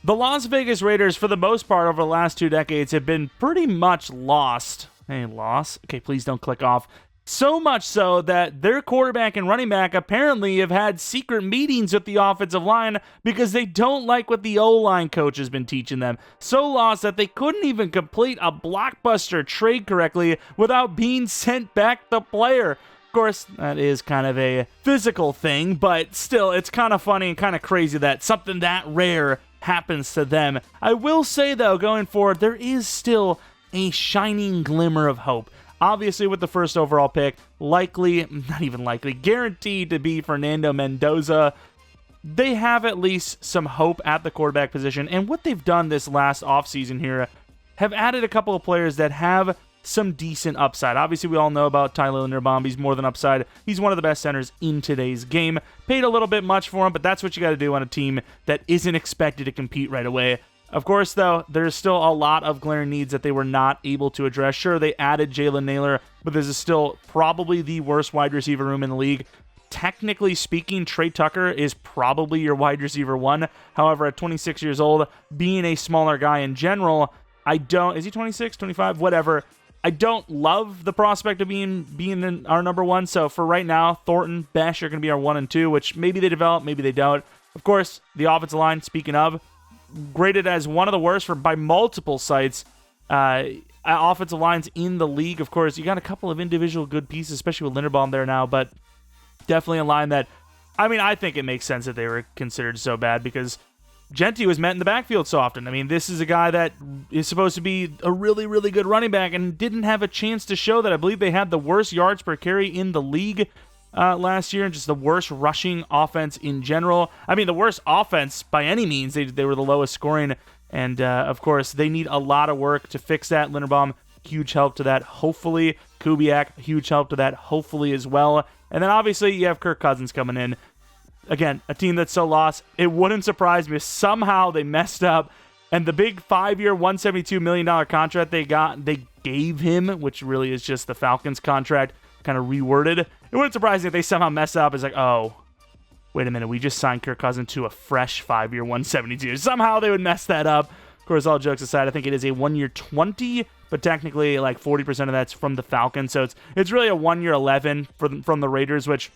The Las Vegas Raiders, for the most part, over the last 2 decades, have been pretty much lost. Hey, loss? Okay, please don't click off. So much so that their quarterback and running back apparently have had secret meetings with the offensive line because they don't like what the O-line coach has been teaching them. So lost that they couldn't even complete a blockbuster trade correctly without being sent back the player. Of course, that is kind of a physical thing, but still, it's kind of funny and kind of crazy that something that rare happens to them. I will say, though, going forward, there is still a shining glimmer of hope. Obviously, with the first overall pick, guaranteed to be Fernando Mendoza, they have at least some hope at the quarterback position. And what they've done this last offseason here have added a couple of players that have some decent upside. Obviously, we all know about Tyler Linderbaum. He's more than upside. He's one of the best centers in today's game. Paid a little bit much for him, but that's what you got to do on a team that isn't expected to compete right away. Of course, though, there's still a lot of glaring needs that they were not able to address. Sure, they added Jalen Naylor, but this is still probably the worst wide receiver room in the league. Technically speaking, Trey Tucker is probably your wide receiver 1. However, at 26 years old, being a smaller guy in general, is he 26, 25, whatever. I don't love the prospect of being our number 1. So for right now, Thornton, Besh are going to be our 1 and 2, which maybe they develop, maybe they don't. Of course, the offensive line, speaking of, graded as one of the worst by multiple sites, offensive lines in the league. Of course, you got a couple of individual good pieces, especially with Linderbaum there now, but definitely a line that, I think it makes sense that they were considered so bad because Genty was met in the backfield so often. This is a guy that is supposed to be a really, really good running back and didn't have a chance to show that. I believe they had the worst yards per carry in the league last year, and just the worst rushing offense in general. The worst offense by any means. They were the lowest scoring, and of course, they need a lot of work to fix that. Linderbaum, huge help to that, hopefully. Kubiak, huge help to that, hopefully as well. And then obviously, you have Kirk Cousins coming in. Again, a team that's so lost, it wouldn't surprise me if somehow they messed up, and the big 5-year, $172 million contract they gave him, which really is just the Falcons contract, kind of reworded. It wouldn't surprise me if they somehow mess up. It's like, oh, wait a minute, we just signed Kirk Cousins to a fresh 5-year, $172. Somehow they would mess that up. Of course, all jokes aside, I think it is a 1-year $20, but technically like 40% of that's from the Falcons. So it's really a 1-year $11 from the Raiders, which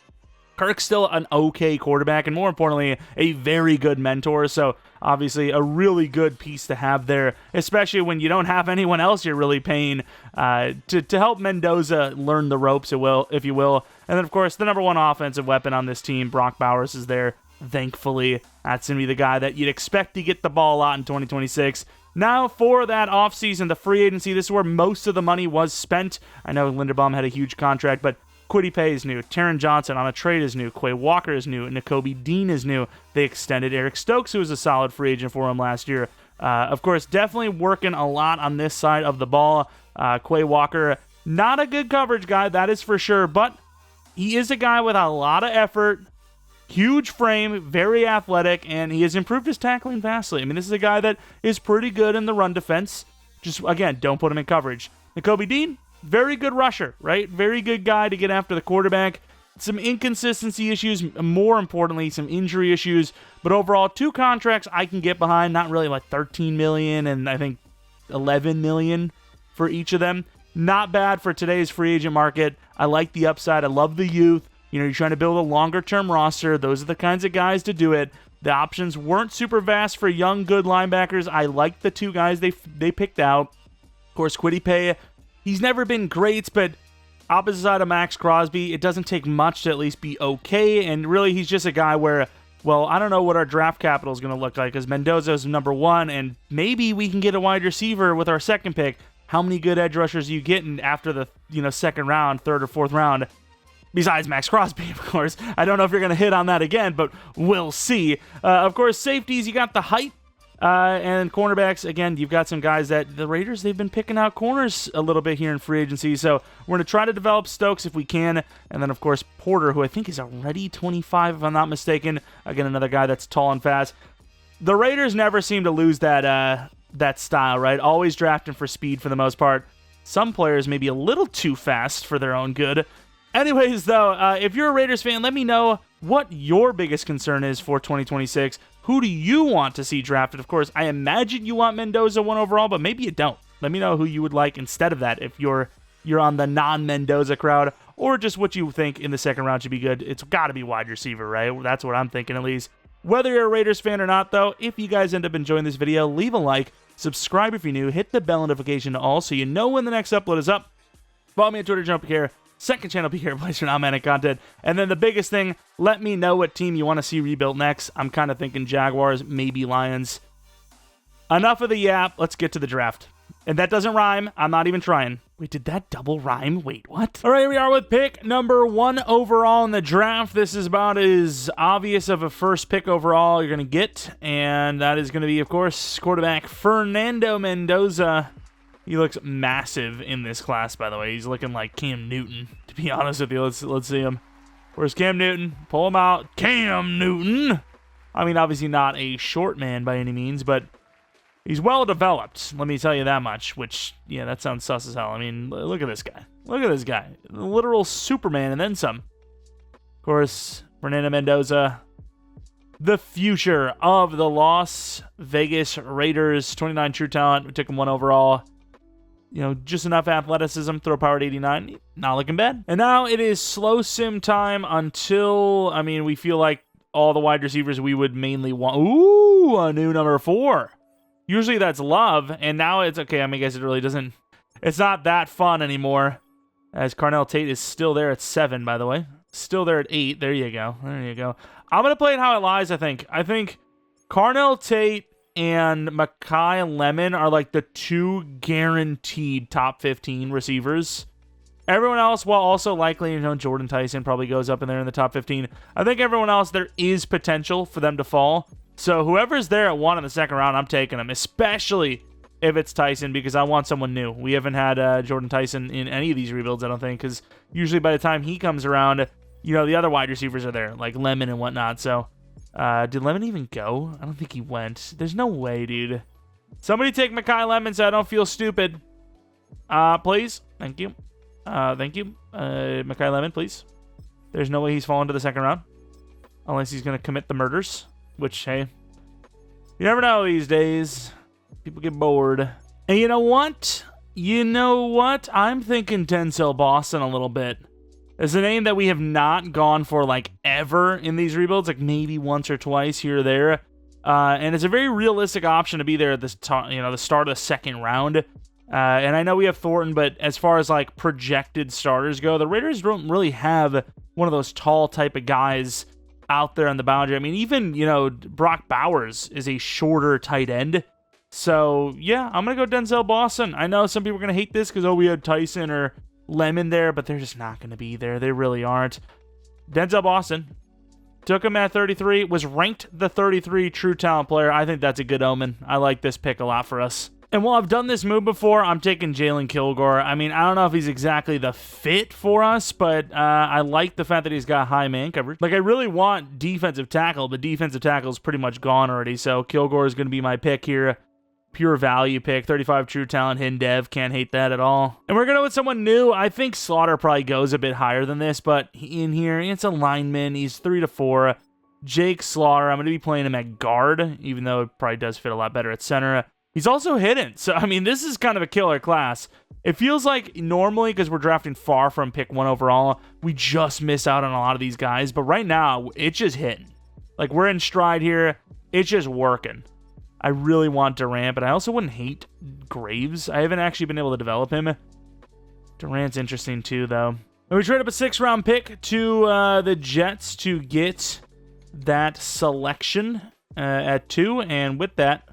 Kirk's still an okay quarterback, and more importantly, a very good mentor. So obviously a really good piece to have there, especially when you don't have anyone else you're really paying to help Mendoza learn the ropes, if you will. And then, of course, the number 1 offensive weapon on this team, Brock Bowers, is there. Thankfully, that's going to be the guy that you'd expect to get the ball a lot in 2026. Now, for that offseason, the free agency, this is where most of the money was spent. I know Linderbaum had a huge contract, but Kwity Paye is new. Taron Johnson on a trade is new. Quay Walker is new. Nakobe Dean is new. They extended Eric Stokes, who was a solid free agent for him last year. Of course, definitely working a lot on this side of the ball. Quay Walker, not a good coverage guy, that is for sure, but he is a guy with a lot of effort, huge frame, very athletic, and he has improved his tackling vastly. This is a guy that is pretty good in the run defense. Just, again, don't put him in coverage. Nakobe Dean, very good rusher, right? Very good guy to get after the quarterback. Some inconsistency issues, more importantly, some injury issues. But overall, 2 contracts I can get behind. Not really like $13 million and I think $11 million for each of them. Not bad for today's free agent market. I like the upside. I love the youth. You're trying to build a longer-term roster. Those are the kinds of guys to do it. The options weren't super vast for young, good linebackers. I like the 2 guys they picked out. Of course, Kwity Paye, he's never been great, but opposite side of Max Crosby, it doesn't take much to at least be okay, and really he's just a guy where, well, I don't know what our draft capital is going to look like, because Mendoza's number 1, and maybe we can get a wide receiver with our second pick. How many good edge rushers are you getting after the second round, third or fourth round? Besides Max Crosby, of course. I don't know if you're going to hit on that again, but we'll see. Of course, safeties, you got the height. And cornerbacks, again, you've got some guys that the Raiders, they've been picking out corners a little bit here in free agency. So we're going to try to develop Stokes if we can. And then, of course, Porter, who I think is already 25, if I'm not mistaken. Again, another guy that's tall and fast. The Raiders never seem to lose that style, right? Always drafting for speed for the most part. Some players may be a little too fast for their own good. Anyways, though, if you're a Raiders fan, let me know what your biggest concern is for 2026. Who do you want to see drafted? Of course, I imagine you want Mendoza 1 overall, but maybe you don't. Let me know who you would like instead of that if you're on the non-Mendoza crowd, or just what you think in the second round should be good. It's got to be wide receiver, right? That's what I'm thinking at least. Whether you're a Raiders fan or not, though, if you guys end up enjoying this video, leave a like, subscribe if you're new, hit the bell notification to all so you know when the next upload is up. Follow me on Twitter, Jeromepkr. Second channel, PK Place for non-Madden content. And then the biggest thing, let me know what team you want to see rebuilt next. I'm kind of thinking Jaguars, maybe Lions. Enough of the yap. Let's get to the draft. And that doesn't rhyme. I'm not even trying. Wait, did that double rhyme? Wait, what? All right, here we are with pick number 1 overall in the draft. This is about as obvious of a first pick overall you're going to get. And that is going to be, of course, quarterback Fernando Mendoza. He looks massive in this class, by the way. He's looking like Cam Newton, to be honest with you. Let's see him. Where's Cam Newton? Pull him out. Cam Newton! I mean, obviously not a short man by any means, but he's well-developed, let me tell you that much, which, yeah, that sounds sus as hell. I mean, look at this guy. Look at this guy. The literal Superman and then some. Of course, Fernando Mendoza, the future of the Las Vegas Raiders. 29 true talent. We took him 1 overall. You know, just enough athleticism, throw power at 89. Not looking bad. And now it is slow sim time until, I mean, we feel like all the wide receivers we would mainly want. Ooh, a new number 4. Usually that's Love, and now it's, okay, I mean, I guess it really doesn't, it's not that fun anymore, as Carnell Tate is still there at 7, by the way. Still there at 8. There you go. There you go. I'm going to play it how it lies, I think. I think Carnell Tate and Makai Lemon are like the 2 guaranteed top 15 receivers. Everyone else, while also likely, you know, Jordan Tyson probably goes up in there in the top 15. I think everyone else, there is potential for them to fall. So whoever's there at 1 in the second round, I'm taking them, especially if it's Tyson, because I want someone new. We haven't had Jordan Tyson in any of these rebuilds, I don't think, because usually by the time he comes around, you know, the other wide receivers are there, like Lemon and whatnot. So did Lemon even go? I don't think he went. There's no way, dude. Somebody take Makai Lemon so I don't feel stupid. Please. Thank you. Thank you. Makai Lemon, please. There's no way he's falling to the second round. Unless he's going to commit the murders. Which, hey, you never know these days. People get bored. And you know what? You know what? I'm thinking Denzel Boston a little bit. It's a name that we have not gone for, like, ever in these rebuilds. Like, maybe once or twice here or there. And it's a very realistic option to be there at this the start of the second round. And I know we have Thornton, but as far as, like, projected starters go, the Raiders don't really have one of those tall type of guys out there on the boundary. I mean, even, you know, Brock Bowers is a shorter tight end. So, yeah, I'm going to go Denzel Boston. I know some people are going to hate this because, oh, we had Tyson or Lemon there, but they're just not going to be there. They really aren't. Denzel Boston. Took him at 33. Was ranked the 33 true talent player. I think that's a good omen. I like this pick a lot for us. And while I've done this move before, I'm taking Jalen Kilgore. I mean, I don't know if he's exactly the fit for us, but I like the fact that he's got high man coverage. Like, I really want defensive tackle, but defensive tackle is pretty much gone already, so Kilgore is going to be my pick here. Pure value pick. 35 true talent, hidden dev. Can't hate that at all. And we're going to go with someone new. I think Slaughter probably goes a bit higher than this, but in here, it's a lineman. He's 3 to 4. Jake Slaughter. I'm going to be playing him at guard, even though it probably does fit a lot better at center. He's also hidden, so, I mean, this is kind of a killer class. It feels like normally, because we're drafting far from pick 1 overall, we just miss out on a lot of these guys, but right now, it's just hitting. Like, we're in stride here. It's just working. I really want Durant, but I also wouldn't hate Graves. I haven't actually been able to develop him. Durant's interesting, too, though. And we trade up a 6th-round pick to the Jets to get that selection at 2, and with that,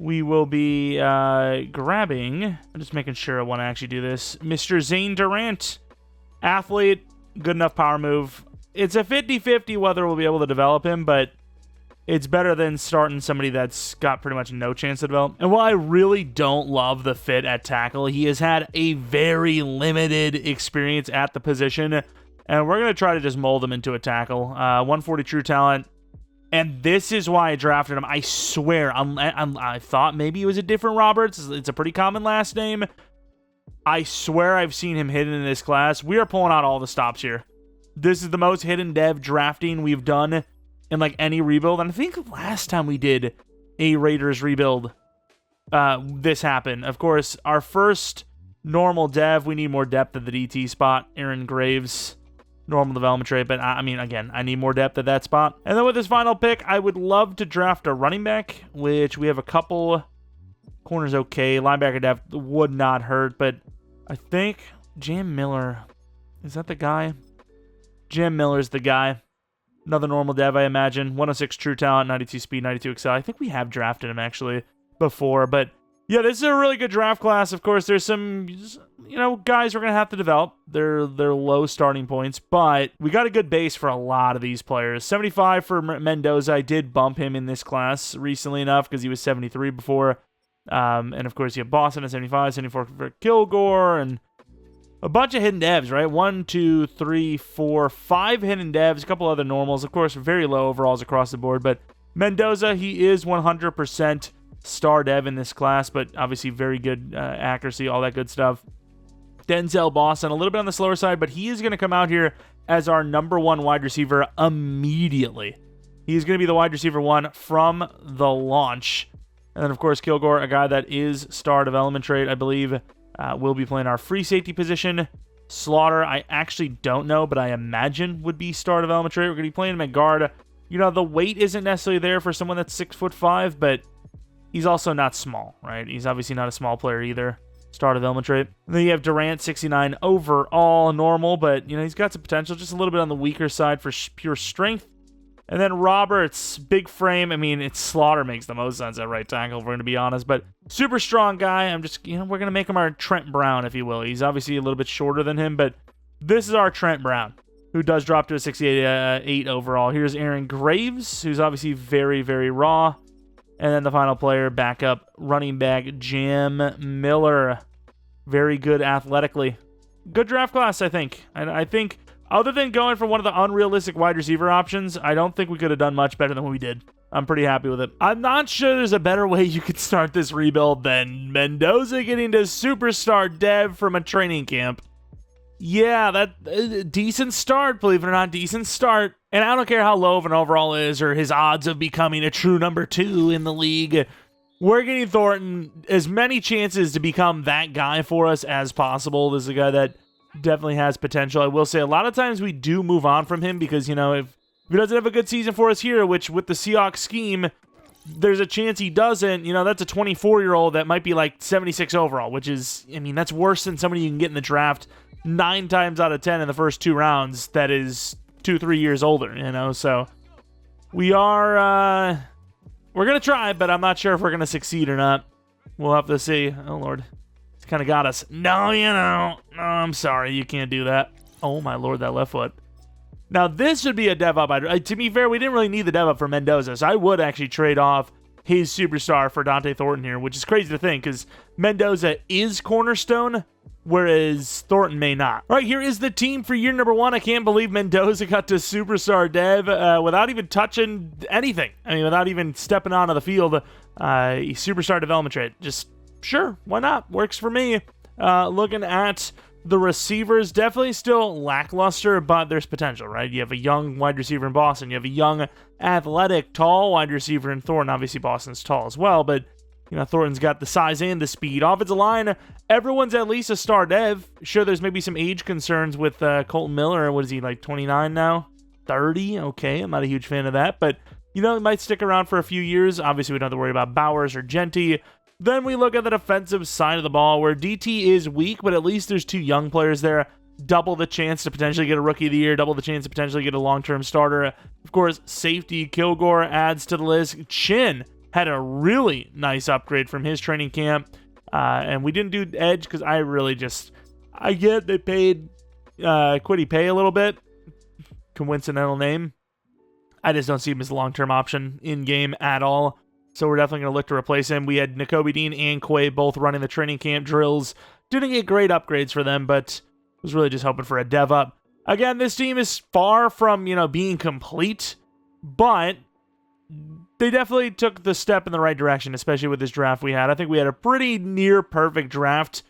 we will be grabbing, I'm just making sure I want to actually do this, Mr. Zane Durant. Athlete, good enough power move. It's a 50-50 whether we'll be able to develop him, but it's better than starting somebody that's got pretty much no chance to develop. And while I really don't love the fit at tackle, he has had a very limited experience at the position, and we're going to try to just mold him into a tackle. 140 true talent. And this is why I drafted him. I swear, I thought maybe it was a different Roberts. It's a pretty common last name. I swear I've seen him hidden in this class. We are pulling out all the stops here. This is the most hidden dev drafting we've done in like any rebuild. And I think last time we did a Raiders rebuild, this happened. Of course, our first normal dev, we need more depth at the DT spot. Aaron Graves, normal development trait, but I mean, again, I need more depth at that spot. And then with this final pick, I would love to draft a running back, which we have a couple. Corner's okay. Linebacker depth would not hurt, but I think Jam Miller, is that the guy? Jam Miller's the guy. Another normal dev, I imagine. 106 true talent, 92 speed, 92 excel. I think we have drafted him, actually, before, but yeah, this is a really good draft class. Of course, there's some, guys we're going to have to develop. They're low starting points, but we got a good base for a lot of these players. 75 for Mendoza. I did bump him in this class recently enough because he was 73 before. And of course, you have Boston at 75, 74 for Kilgore, and a bunch of hidden devs, right? 1, 2, 3, 4, 5 hidden devs, a couple other normals. Of course, very low overalls across the board, but Mendoza, he is 100% star dev in this class, but obviously very good accuracy, all that good stuff. Denzel Boston, a little bit on the slower side, but he is going to come out here as our number 1 wide receiver immediately. He's going to be the wide receiver 1 from the launch. And then, of course, Kilgore, a guy that is star development trait, I believe, will be playing our free safety position. Slaughter, I actually don't know, but I imagine would be star development trait. We're going to be playing him at guard. The weight isn't necessarily there for someone that's 6'5", but he's also not small, right? He's obviously not a small player either. Star development trait. And then you have Durant, 69 overall, normal, but, he's got some potential, just a little bit on the weaker side for pure strength. And then Roberts, big frame. I mean, it's Slaughter makes the most sense at right tackle, if we're going to be honest, but super strong guy. I'm just, we're going to make him our Trent Brown, if you will. He's obviously a little bit shorter than him, but this is our Trent Brown, who does drop to a 68 overall. Here's Aaron Graves, who's obviously very, very raw. And then the final player, backup running back, Jam Miller. Very good athletically. Good draft class, I think. And I think, other than going for one of the unrealistic wide receiver options, I don't think we could have done much better than what we did. I'm pretty happy with it. I'm not sure there's a better way you could start this rebuild than Mendoza getting to superstar dev from a training camp. Yeah, that decent start, believe it or not, decent start. And I don't care how low of an overall is or his odds of becoming a true number 2 in the league. We're getting Thornton as many chances to become that guy for us as possible. This is a guy that definitely has potential. I will say a lot of times we do move on from him because, if he doesn't have a good season for us here, which with the Seahawks scheme, there's a chance he doesn't. That's a 24-year-old that might be like 76 overall, which is, that's worse than somebody you can get in the draft 9 times out of 10 in the first 2 rounds that is 2-3 years older, so we are, we're going to try, but I'm not sure if we're going to succeed or not. We'll have to see. Oh, Lord. It's kind of got us. No, no, I'm sorry. You can't do that. Oh, my Lord, that left foot. Now, this should be a dev up. To be fair, we didn't really need the dev up for Mendoza, so I would actually trade off his superstar for Dante Thornton here, which is crazy to think because Mendoza is cornerstone, whereas Thornton may not. All right, here is the team for year number 1. I can't believe Mendoza got to superstar dev without even touching anything. Without even stepping onto the field. Superstar development trait. Just, sure, why not? Works for me. Looking at the receivers, definitely still lackluster, but there's potential, right? You have a young wide receiver in Boston. You have a young, athletic, tall wide receiver in Thornton. Obviously, Boston's tall as well, but Thornton's got the size and the speed. Offensive line, everyone's at least a star dev. Sure, there's maybe some age concerns with Colton Miller. What is he, like 29 now? 30? Okay, I'm not a huge fan of that, but, he might stick around for a few years. Obviously, we don't have to worry about Bowers or Genty. Then we look at the defensive side of the ball, where DT is weak, but at least there's 2 young players there. Double the chance to potentially get a Rookie of the Year, double the chance to potentially get a long-term starter. Of course, safety, Kilgore adds to the list. Chin had a really nice upgrade from his training camp. And we didn't do edge because I get they paid Quiddy Pay a little bit. Coincidental name. I just don't see him as a long-term option in-game at all. So we're definitely going to look to replace him. We had Nakobe Dean and Quay both running the training camp drills. Didn't get great upgrades for them, but was really just hoping for a dev up. Again, this team is far from, being complete, but they definitely took the step in the right direction, especially with this draft we had. I think we had a pretty near perfect draft.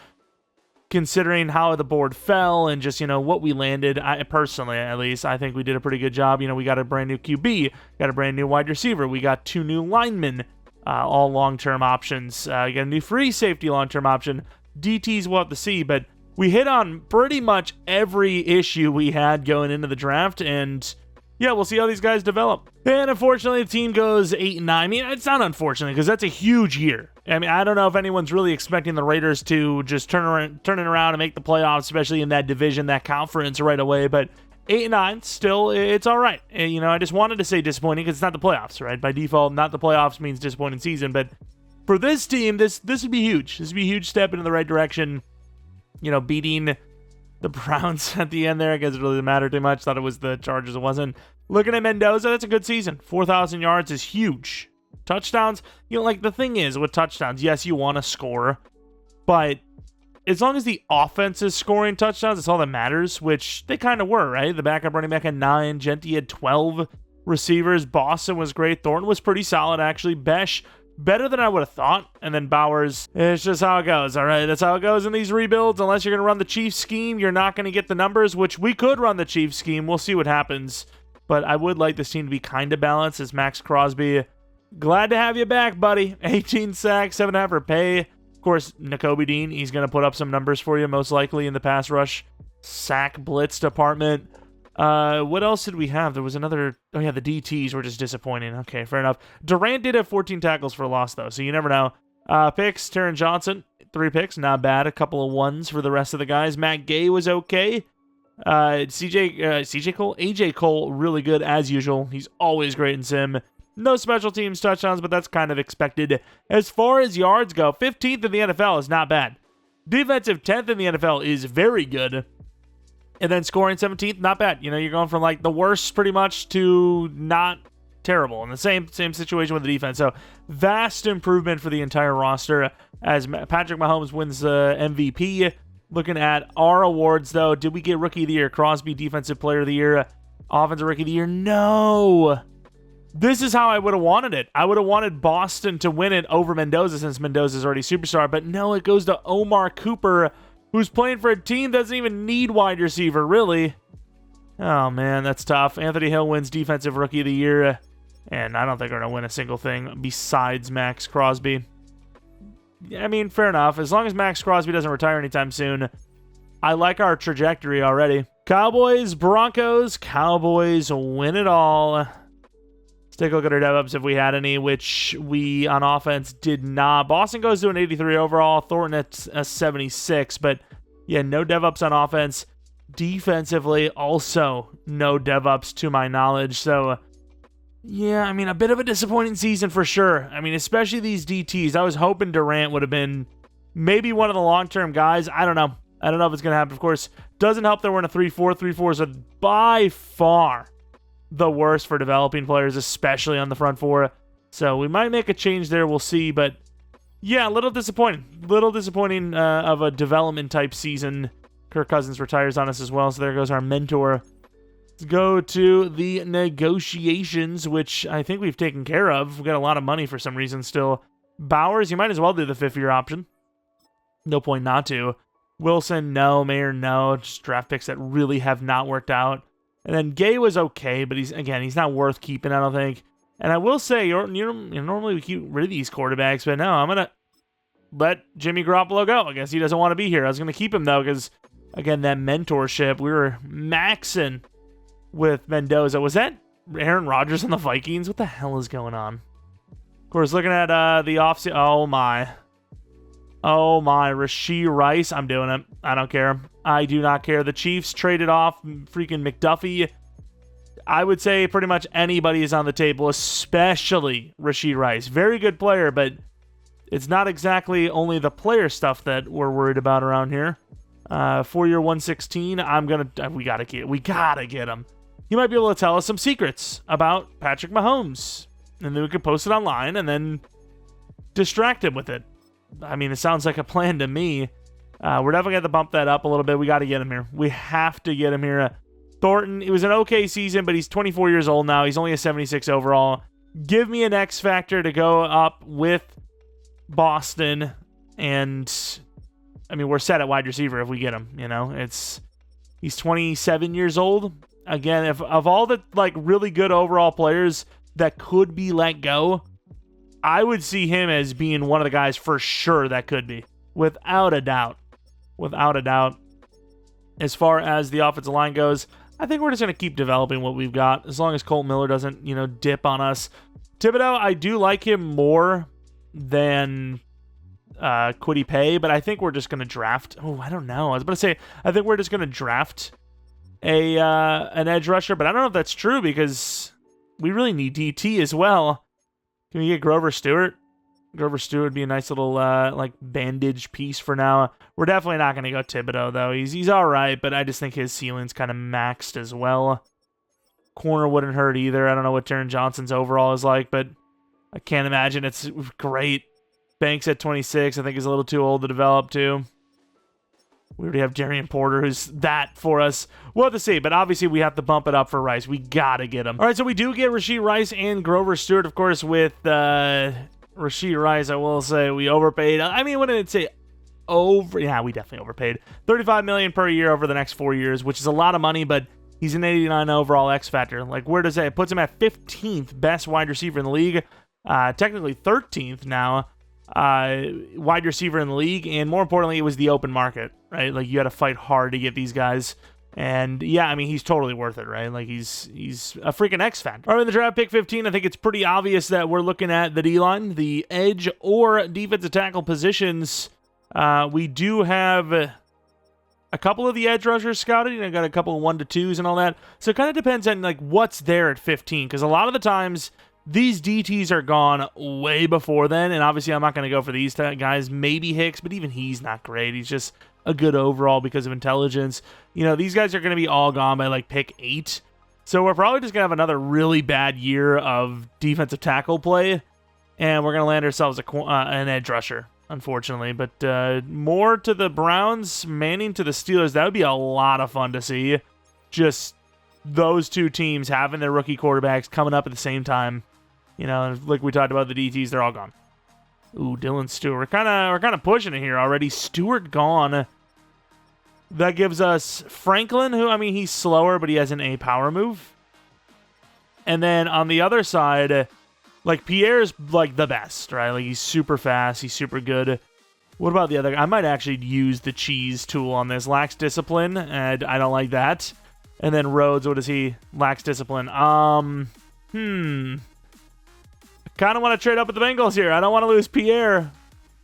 considering how the board fell and just, what we landed. I personally, at least, I think we did a pretty good job. We got a brand new QB, got a brand new wide receiver, we got 2 new linemen, all long-term options. You got a new free safety long-term option. DTs we'll have to see, but we hit on pretty much every issue we had going into the draft, and yeah, we'll see how these guys develop. And unfortunately, the team goes 8-9. I mean, it's not unfortunate because that's a huge year. I mean, I don't know if anyone's really expecting the Raiders to just turn it around and make the playoffs, especially in that division, that conference right away. But 8-9, still, it's all right. And, I just wanted to say disappointing because it's not the playoffs, right? By default, not the playoffs means disappointing season. But for this team, this would be huge. This would be a huge step into the right direction. Beating the Browns at the end there, I guess it really didn't matter too much. Thought it was the Chargers. It wasn't. Looking at Mendoza, that's a good season. 4,000 yards is huge. Touchdowns, the thing is with touchdowns, yes, you want to score, but as long as the offense is scoring touchdowns, that's all that matters, which they kind of were, right? The backup running back had 9, Genty had 12 receivers, Boston was great, Thornton was pretty solid, actually, Besh, better than I would have thought, and then Bowers, it's just how it goes, all right? That's how it goes in these rebuilds. Unless you're going to run the Chiefs scheme, you're not going to get the numbers, which we could run the Chiefs scheme. We'll see what happens, but I would like this team to be kind of balanced. As Max Crosby, glad to have you back, buddy. 18 sacks, 7.5 for pay. Of course, Nakobe Dean, he's going to put up some numbers for you, most likely in the pass rush sack blitz department. What else did we have? There was another. Oh, yeah, the DTs were just disappointing. Okay, fair enough. Durant did have 14 tackles for a loss, though, so you never know. Picks, Taron Johnson, 3 picks, not bad. A couple of ones for the rest of the guys. Matt Gay was okay. AJ Cole, really good as usual. He's always great in sim. No special teams touchdowns, but that's kind of expected. As far as yards go, 15th in the NFL is not bad. Defensive 10th in the NFL is very good. And then scoring 17th, not bad. You're going from the worst pretty much to not terrible. In the same situation with the defense. So vast improvement for the entire roster as Patrick Mahomes wins the MVP. Looking at our awards, though, did we get Rookie of the Year? Crosby, Defensive Player of the Year, Offensive Rookie of the Year? No. This is how I would have wanted it. I would have wanted Boston to win it over Mendoza since Mendoza's already superstar. But no, it goes to Omar Cooper, who's playing for a team that doesn't even need wide receiver, really. Oh, man, that's tough. Anthony Hill wins Defensive Rookie of the Year. And I don't think we're going to win a single thing besides Max Crosby. I mean, fair enough. As long as Max Crosby doesn't retire anytime soon, I like our trajectory already. Cowboys, Broncos. Cowboys win it all. Let's take a look at our dev-ups if we had any, which we, on offense, did not. Boston goes to an 83 overall. Thornton at a 76. But, yeah, no dev-ups on offense. Defensively, also no dev-ups to my knowledge. So, yeah, I mean, a bit of a disappointing season for sure. I mean, especially these DTs. I was hoping Durant would have been maybe one of the long-term guys. I don't know. I don't know if it's going to happen. Of course, doesn't help that we're in a 3-4. 3-4s are by far the worst for developing players, especially on the front four. So we might make a change there. We'll see. But, yeah, a little disappointing. Little disappointing of a development-type season. Kirk Cousins retires on us as well, so there goes our mentor. Let's go to the negotiations, which I think we've taken care of. We've got a lot of money for some reason still. Bowers, you might as well do the 5th-year option. No point not to. Wilson, no. Mayer, no. Just draft picks that really have not worked out. And then Gay was okay, but he's not worth keeping, I don't think. And I will say, normally we keep rid of these quarterbacks, but no, I'm going to let Jimmy Garoppolo go. I guess he doesn't want to be here. I was going to keep him, though, because, again, that mentorship, we were maxing with Mendoza. Was that Aaron Rodgers and the Vikings? What the hell is going on? Of course, looking at the offseason. Oh, my. Rashee Rice. I'm doing it. I don't care. I do not care. The Chiefs traded off freaking McDuffie. I would say pretty much anybody is on the table, especially Rashee Rice. Very good player, but it's not exactly only the player stuff that we're worried about around here. 4-year 116. We gotta get him. He might be able to tell us some secrets about Patrick Mahomes. And then we could post it online and then distract him with it. I mean, it sounds like a plan to me. We're definitely going to bump that up a little bit. We got to get him here. We have to get him here. Thornton, it was an okay season, but he's 24 years old now. He's only a 76 overall. Give me an X factor to go up with Boston. And I mean, we're set at wide receiver if we get him, you know? He's 27 years old. Again, if of all the like really good overall players that could be let go, I would see him as being one of the guys for sure that could be. Without a doubt. Without a doubt. As far as the offensive line goes, I think we're just going to keep developing what we've got as long as Colt Miller doesn't, you know, dip on us. Thibodeau, I do like him more than Kwity Paye, but I think we're just going to draft. Oh, I don't know. I was about to say, I think we're just going to draft an edge rusher, but I don't know if that's true because we really need DT as well. Can we get Grover Stewart? Grover Stewart would be a nice little like bandage piece for now. We're definitely not going to go Thibodeau though. He's all right, but I just think his ceiling's kind of maxed as well. Corner wouldn't hurt either. I don't know what Taron Johnson's overall is like, but I can't imagine it's great. Banks at 26, I think is a little too old to develop too. We already have Darian Porter, who's that for us. We'll have to see, but obviously we have to bump it up for Rice. We got to get him. All right, so we do get Rashee Rice and Grover Stewart, of course, with Rashee Rice. I will say we overpaid. I mean, what did it say? Yeah, we definitely overpaid. $35 million per year over the next 4 years, which is a lot of money, but he's an 89 overall X factor. Like, where does that? It puts him at 15th best wide receiver in the league. Technically 13th now. Wide receiver in the league, and more importantly, it was the open market, right? Like, you had to fight hard to get these guys, and yeah, I mean, he's totally worth it, right? Like, he's a freaking X factor. All right, in the draft pick 15, I think it's pretty obvious that we're looking at the D-line, the edge or defensive tackle positions. We do have a couple of the edge rushers scouted, you know, got a couple of 1-2s and all that, so it kind of depends on like what's there at 15, because a lot of the times these DTs are gone way before then, and obviously I'm not going to go for these guys. Maybe Hicks, but even he's not great. He's just a good overall because of intelligence. You know, these guys are going to be all gone by like pick 8. So we're probably just going to have another really bad year of defensive tackle play, and we're going to land ourselves an edge rusher, unfortunately. But more to the Browns, Manning to the Steelers. That would be a lot of fun to see. Just those two teams having their rookie quarterbacks coming up at the same time. You know, like we talked about the DTs, they're all gone. Ooh, Dylan Stewart. We're kind of pushing it here already. Stewart gone. That gives us Franklin, who, I mean, he's slower, but he has an A power move. And then on the other side, like, Pierre's like the best, right? Like, he's super fast. He's super good. What about the other guy? I might actually use the cheese tool on this. Lacks discipline, and I don't like that. And then Rhodes, what is he? Lacks discipline. Kind of want to trade up with the Bengals here. I don't want to lose Pierre.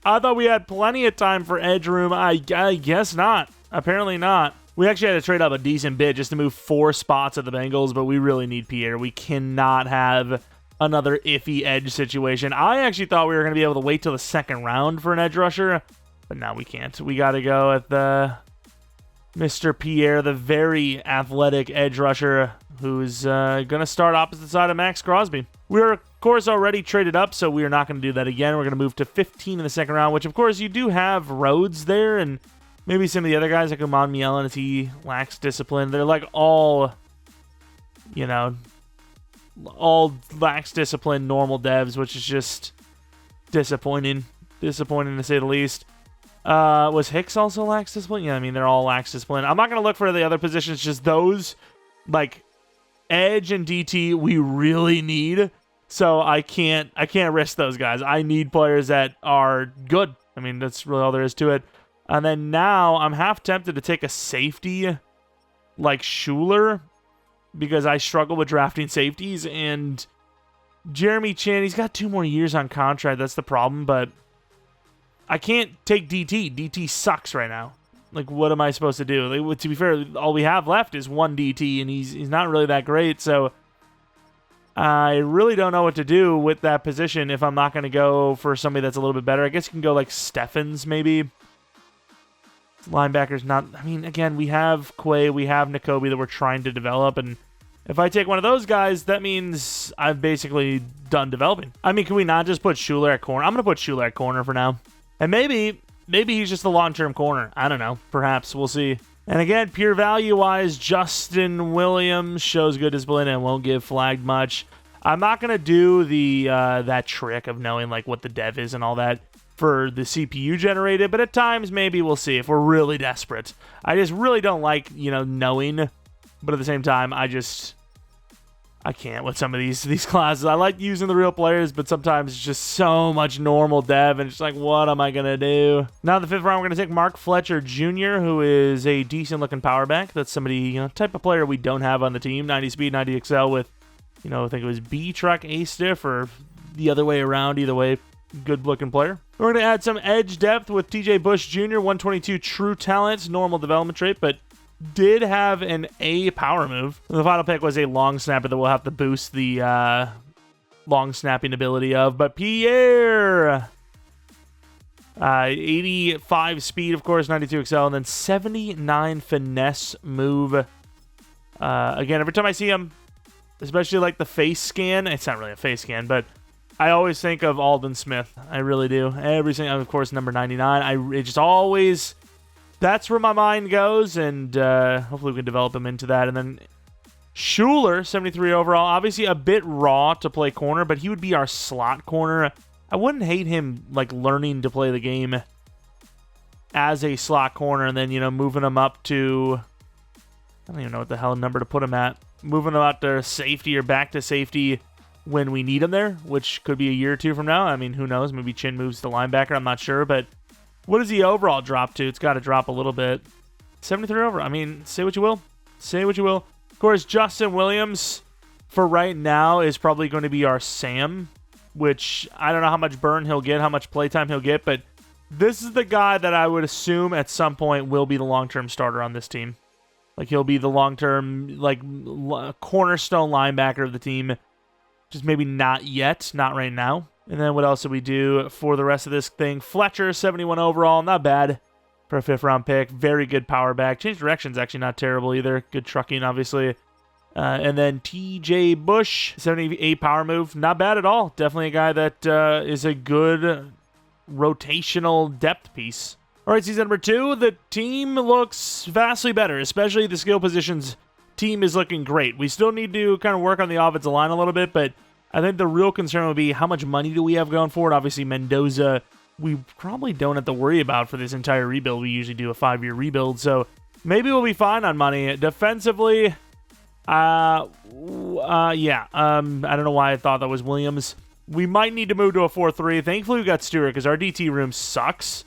I thought we had plenty of time for edge room. I guess not. Apparently not. We actually had to trade up a decent bit just to move 4 spots at the Bengals, but we really need Pierre. We cannot have another iffy edge situation. I actually thought we were going to be able to wait till the second round for an edge rusher, but now we can't. We got to go at the Mr. Pierre, the very athletic edge rusher, who's going to start opposite side of Max Crosby. We're, of course, already traded up, so we are not going to do that again. We're going to move to 15 in the second round, which, of course, you do have Rhodes there, and maybe some of the other guys, like Amon Mielen, as he lacks discipline. They're like all, you know, all lacks discipline, normal devs, which is just disappointing. Disappointing, to say the least. Was Hicks also lax discipline? Yeah, I mean, they're all lax discipline. I'm not going to look for the other positions, just those, like, edge and DT we really need. So I can't risk those guys. I need players that are good. I mean, that's really all there is to it. And then now I'm half tempted to take a safety like Schuler because I struggle with drafting safeties. And Jeremy Chin, he's got 2 more years on contract. That's the problem. But I can't take DT. DT sucks right now. Like, what am I supposed to do? Like, to be fair, all we have left is 1 DT, and he's not really that great. So I really don't know what to do with that position if I'm not going to go for somebody that's a little bit better. I guess you can go like Steffens, maybe. Linebacker's not... I mean, again, we have Quay, we have Nakobe that we're trying to develop, and if I take one of those guys, that means I've basically done developing. I mean, can we not just put Schuler at corner? I'm going to put Schuler at corner for now. And maybe he's just a long-term corner. I don't know. Perhaps. We'll see. And again, pure value-wise, Justin Williams shows good discipline and won't give flagged much. I'm not going to do the that trick of knowing like what the dev is and all that. for the CPU generated, but at times maybe we'll see if we're really desperate. I just really don't like, knowing, but at the same time, I can't with some of these classes. I like using the real players, but sometimes it's just so much normal dev, and it's like, what am I going to do? Now, in the 5th round, we're going to take Mark Fletcher Jr., who is a decent-looking power back. That's somebody, type of player we don't have on the team. 90 speed, 90 excel with, I think it was B-Truck A-Stiff, or the other way around. Either way, good-looking player. We're going to add some edge depth with TJ Bush Jr., 122 true talent, normal development trait, but did have an A power move. The final pick was a long snapper that we'll have to boost the long snapping ability of. But Pierre, 85 speed, of course, 92 excel, and then 79 finesse move. Again, every time I see him, especially like the face scan, it's not really a face scan, but I always think of Aldon Smith. I really do. Every single, of course, number 99. It just always, that's where my mind goes, and hopefully we can develop him into that. And then Schuler, 73 overall. Obviously a bit raw to play corner, but he would be our slot corner. I wouldn't hate him like learning to play the game as a slot corner, and then, moving him up to, I don't even know what the hell number to put him at. Moving him out to safety or back to safety when we need him there, which could be a year or two from now. I mean, who knows? Maybe Chin moves to linebacker. I'm not sure, but what does he overall drop to? It's got to drop a little bit. 73 over. I mean, say what you will. Say what you will. Of course, Justin Williams, for right now, is probably going to be our Sam, which I don't know how much burn he'll get, how much playtime he'll get, but this is the guy that I would assume at some point will be the long-term starter on this team. Like, he'll be the long-term, cornerstone linebacker of the team. Just maybe not yet, not right now. And then what else did we do for the rest of this thing? Fletcher, 71 overall, not bad for a 5th round pick. Very good power back. Change direction's actually not terrible either. Good trucking, obviously. And then TJ Bush, 78 power move. Not bad at all. Definitely a guy that is a good rotational depth piece. All right, season number 2. The team looks vastly better, especially the skill positions. Team is looking great. We still need to kind of work on the offensive line a little bit, but I think the real concern would be how much money do we have going forward. Obviously, Mendoza, we probably don't have to worry about for this entire rebuild. We usually do a 5-year rebuild, so maybe we'll be fine on money. Defensively, yeah. I don't know why I thought that was Williams. We might need to move to a 4-3. Thankfully, we got Stewart because our DT room sucks.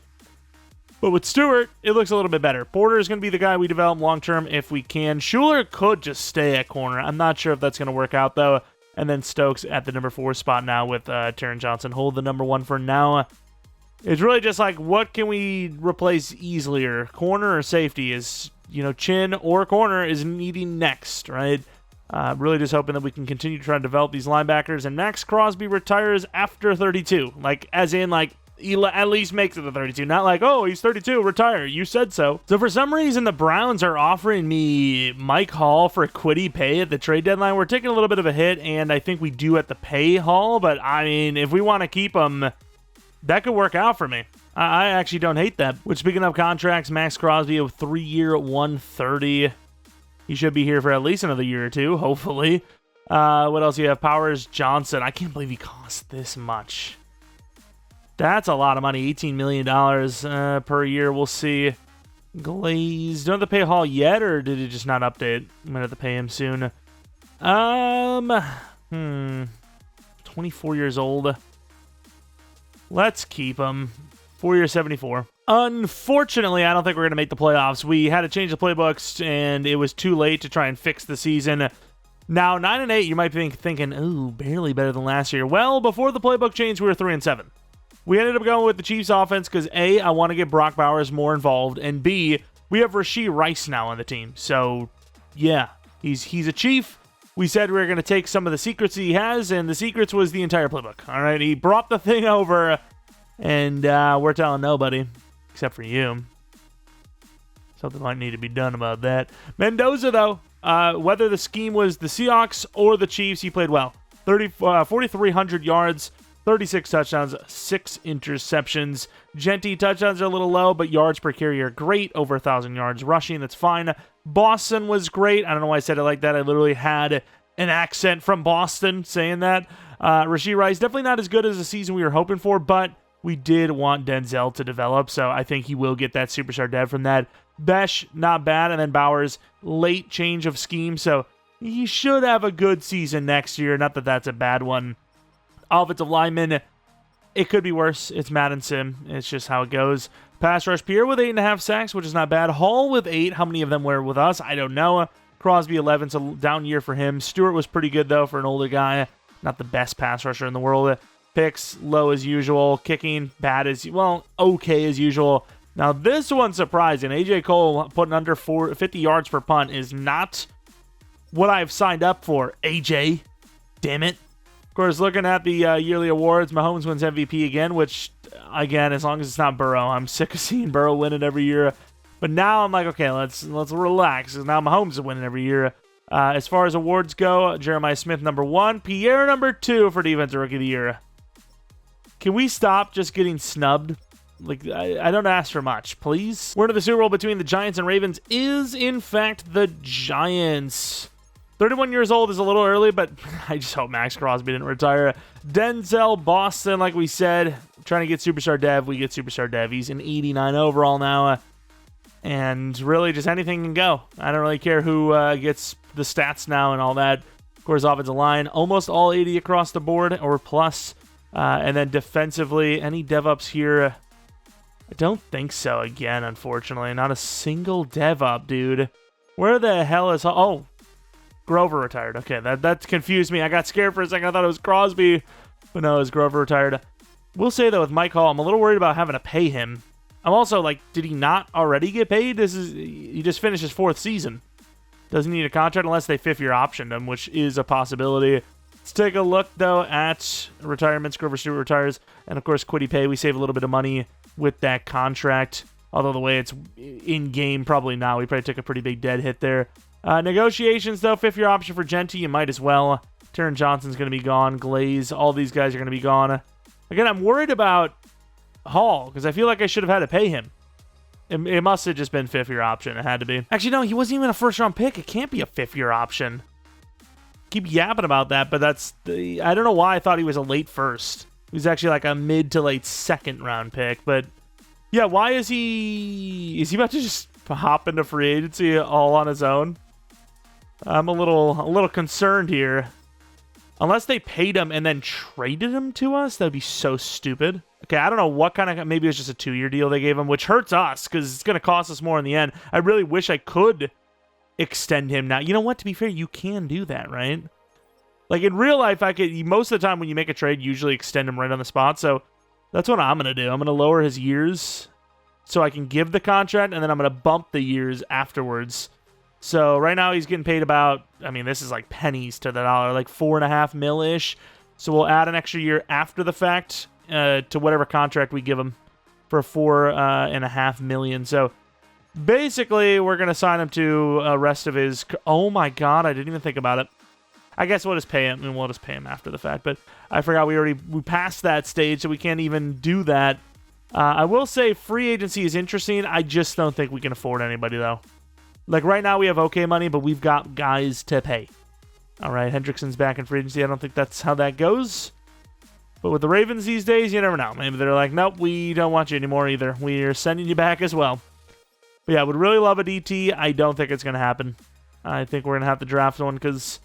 But with Stewart, it looks a little bit better. Porter is going to be the guy we develop long-term if we can. Schuler could just stay at corner. I'm not sure if that's going to work out, though. And then Stokes at the number 4 spot now with Taron Johnson. Hold the number 1 for now. It's really just like, what can we replace easier? Corner or safety? Is, chin or corner is needing next, right? Really just hoping that we can continue to try to develop these linebackers. And Max Crosby retires after 32. He at least makes it to 32. Not like, oh, he's 32, retire. You said so. So for some reason, the Browns are offering me Mike Hall for quitty pay at the trade deadline. We're taking a little bit of a hit, and I think we do at the pay Hall. But, I mean, if we want to keep him, that could work out for me. I actually don't hate that. Which, speaking of contracts, Max Crosby, a 3-year, 130. He should be here for at least another year or two, hopefully. What else do you have? Powers Johnson. I can't believe he cost this much. That's a lot of money, $18 million per year. We'll see. Glaze. Don't have to pay Hall yet, or did it just not update? I'm going to have to pay him soon. 24 years old. Let's keep him. 4 years, 74. Unfortunately, I don't think we're going to make the playoffs. We had to change the playbooks, and it was too late to try and fix the season. Now, 9-8, you might be thinking, ooh, barely better than last year. Well, before the playbook change, we were 3-7. We ended up going with the Chiefs offense because A, I want to get Brock Bowers more involved, and B, we have Rashee Rice now on the team. So, yeah, he's a Chief. We said we were going to take some of the secrets he has, and the secrets was the entire playbook. All right, he brought the thing over, and we're telling nobody except for you. Something might need to be done about that. Mendoza, though, whether the scheme was the Seahawks or the Chiefs, he played well. 4,300 yards. 36 touchdowns, 6 interceptions. Genty touchdowns are a little low, but yards per carry are great. Over 1,000 yards rushing, that's fine. Boston was great. I don't know why I said it like that. I literally had an accent from Boston saying that. Rashee Rice, definitely not as good as the season we were hoping for, but we did want Denzel to develop, so I think he will get that superstar dev from that. Besh, not bad, and then Bowers, late change of scheme, so he should have a good season next year. Not that that's a bad one. Offensive lineman, it could be worse. It's Madden Sim. It's just how it goes. Pass rush, Pierre with 8.5 sacks, which is not bad. Hall with 8. How many of them were with us? I don't know. Crosby 11, so down year for him. Stewart was pretty good, though, for an older guy. Not the best pass rusher in the world. Picks, low as usual. Kicking, bad as, well, okay as usual. Now, this one's surprising. AJ Cole putting under 50 yards per punt is not what I've signed up for. AJ, damn it. Of course, looking at the yearly awards, Mahomes wins MVP again, which, again, as long as it's not Burrow. I'm sick of seeing Burrow win it every year. But now I'm like, okay, let's relax, because now Mahomes is winning every year. As far as awards go, Jeremiah Smith, number 1. Pierre, number 2 for Defensive Rookie of the Year. Can we stop just getting snubbed? Like, I don't ask for much, please. Word of the Super Bowl between the Giants and Ravens is, in fact, the Giants. 31 years old is a little early, but I just hope Max Crosby didn't retire. Denzel Boston, like we said, trying to get Superstar Dev. We get Superstar Dev. He's an 89 overall now. And really, just anything can go. I don't really care who gets the stats now and all that. Of course, offensive line, almost all 80 across the board or plus. And then defensively, any dev ups here? I don't think so again, unfortunately. Not a single dev up, dude. Where the hell is... Oh, Grover retired. Okay, that confused me. I got scared for a second. I thought it was Crosby. But no, it was Grover retired. We'll say, though, with Mike Hall, I'm a little worried about having to pay him. I'm also like, did he not already get paid? He just finished his 4th season. Doesn't need a contract unless they 5th-year optioned him, which is a possibility. Let's take a look, though, at retirements. Grover Stewart retires. And, of course, Quiddy Pay. We save a little bit of money with that contract. Although the way it's in-game, probably not. We probably took a pretty big dead hit there. Negotiations, though. 5th-year option for Genty. You might as well. Taron Johnson's going to be gone. Glaze. All these guys are going to be gone. Again, I'm worried about Hall because I feel like I should have had to pay him. It must have just been 5th-year option. It had to be. Actually, no. He wasn't even a first-round pick. It can't be a 5th-year option. Keep yapping about that, but I don't know why I thought he was a late first. He was actually like a mid to late 2nd-round pick, but yeah, why is he about to just hop into free agency all on his own? I'm a little concerned here. Unless they paid him and then traded him to us, that'd be so stupid. Okay, I don't know what kind of... Maybe it was just a 2-year deal they gave him, which hurts us because it's going to cost us more in the end. I really wish I could extend him now. You know what? To be fair, you can do that, right? Like, in real life, most of the time when you make a trade, you usually extend him right on the spot. So that's what I'm going to do. I'm going to lower his years so I can give the contract, and then I'm going to bump the years afterwards. So right now he's getting paid about, I mean, this is like pennies to the dollar, like $4.5 million-ish. So we'll add an extra year after the fact to whatever contract we give him for $4.5 million. So basically, we're going to sign him to the rest of his... Oh my God, I didn't even think about it. I guess we'll just pay him, and we'll just pay him after the fact. But I forgot we passed that stage, so we can't even do that. I will say free agency is interesting. I just don't think we can afford anybody, though. Like, right now we have okay money, but we've got guys to pay. All right, Hendrickson's back in free agency. I don't think that's how that goes. But with the Ravens these days, you never know. Maybe they're like, nope, we don't want you anymore either. We're sending you back as well. But yeah, I would really love a DT. I don't think it's going to happen. I think we're going to have to draft one because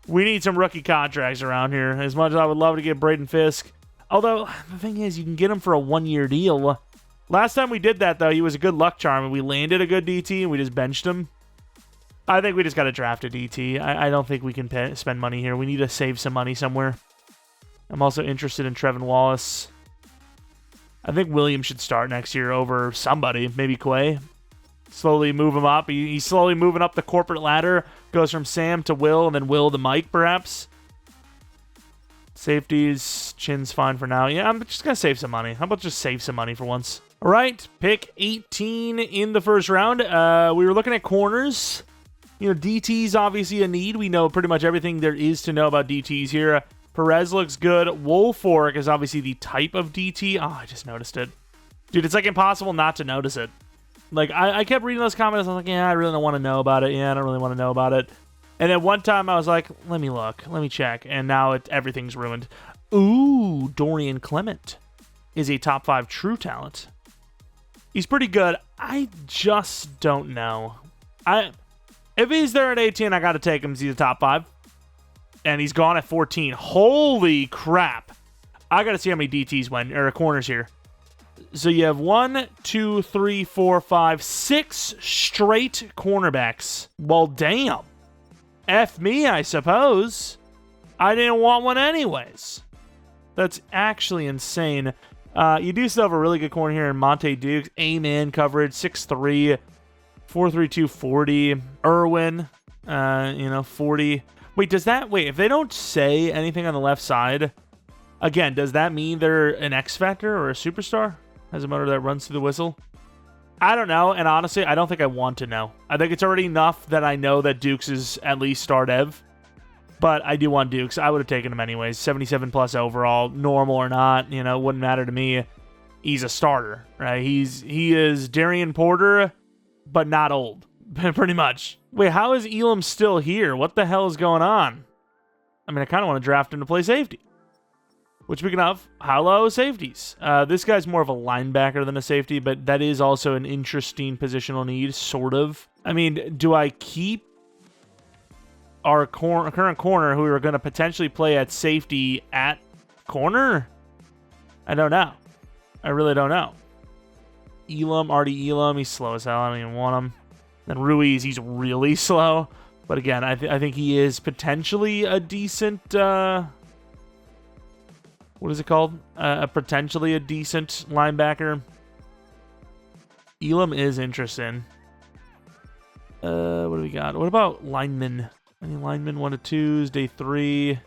we need some rookie contracts around here. As much as I would love to get Braden Fisk. Although, the thing is, you can get him for a 1-year deal. Last time we did that, though, he was a good luck charm, and we landed a good DT, and we just benched him. I think we just got to draft a DT. I don't think we can spend money here. We need to save some money somewhere. I'm also interested in Trevin Wallace. I think Williams should start next year over somebody, maybe Quay. Slowly move him up. He's slowly moving up the corporate ladder. Goes from Sam to Will, and then Will to Mike, perhaps. Safeties, Chin's fine for now. Yeah, I'm just going to save some money. How about just save some money for once? All right, pick 18 in the first round. We were looking at corners. You know, DT's obviously a need. We know pretty much everything there is to know about DTs here. Perez looks good. Woolfork is obviously the type of DT. Oh, I just noticed it. Dude, it's like impossible not to notice it. Like, I kept reading those comments. I was like, yeah, I really don't want to know about it. Yeah, I don't really want to know about it. And then one time I was like, let me look. Let me check. And now everything's ruined. Ooh, Dorian Clement. is a top 5 true talent. He's pretty good. I just don't know. If he's there at 18, I got to take him. He's a top 5. And he's gone at 14. Holy crap. I got to see how many DTs went, or corners here. So you have 1, 2, 3, 4, 5, 6 straight cornerbacks. Well, damn. F me, I suppose. I didn't want one anyways. That's actually insane. You do still have a really good corner here in Monte Dukes. A-man coverage, 6'3", 4.32, 40. Irwin, 40. Wait, if they don't say anything on the left side, again, does that mean they're an X Factor or a superstar? Has a motor that runs through the whistle? I don't know, and honestly, I don't think I want to know. I think it's already enough that I know that Dukes is at least star dev. But I do want Dukes. I would have taken him anyways. 77 plus overall, normal or not, wouldn't matter to me. He's a starter, right? He is Darian Porter, but not old, pretty much. Wait, how is Elam still here? What the hell is going on? I mean, I kind of want to draft him to play safety. Which, speaking of, hello, safeties. This guy's more of a linebacker than a safety, but that is also an interesting positional need, sort of. I mean, do I keep our current corner, who are going to potentially play at safety, at corner? I don't know. I really don't know. Elam, he's slow as hell. I don't even want him. Then Ruiz, he's really slow. But again, I think he is potentially a decent... what is it called? Potentially a decent linebacker. Elam is interesting. What do we got? What about linemen? Any linemen? 1 to 2s, day 3.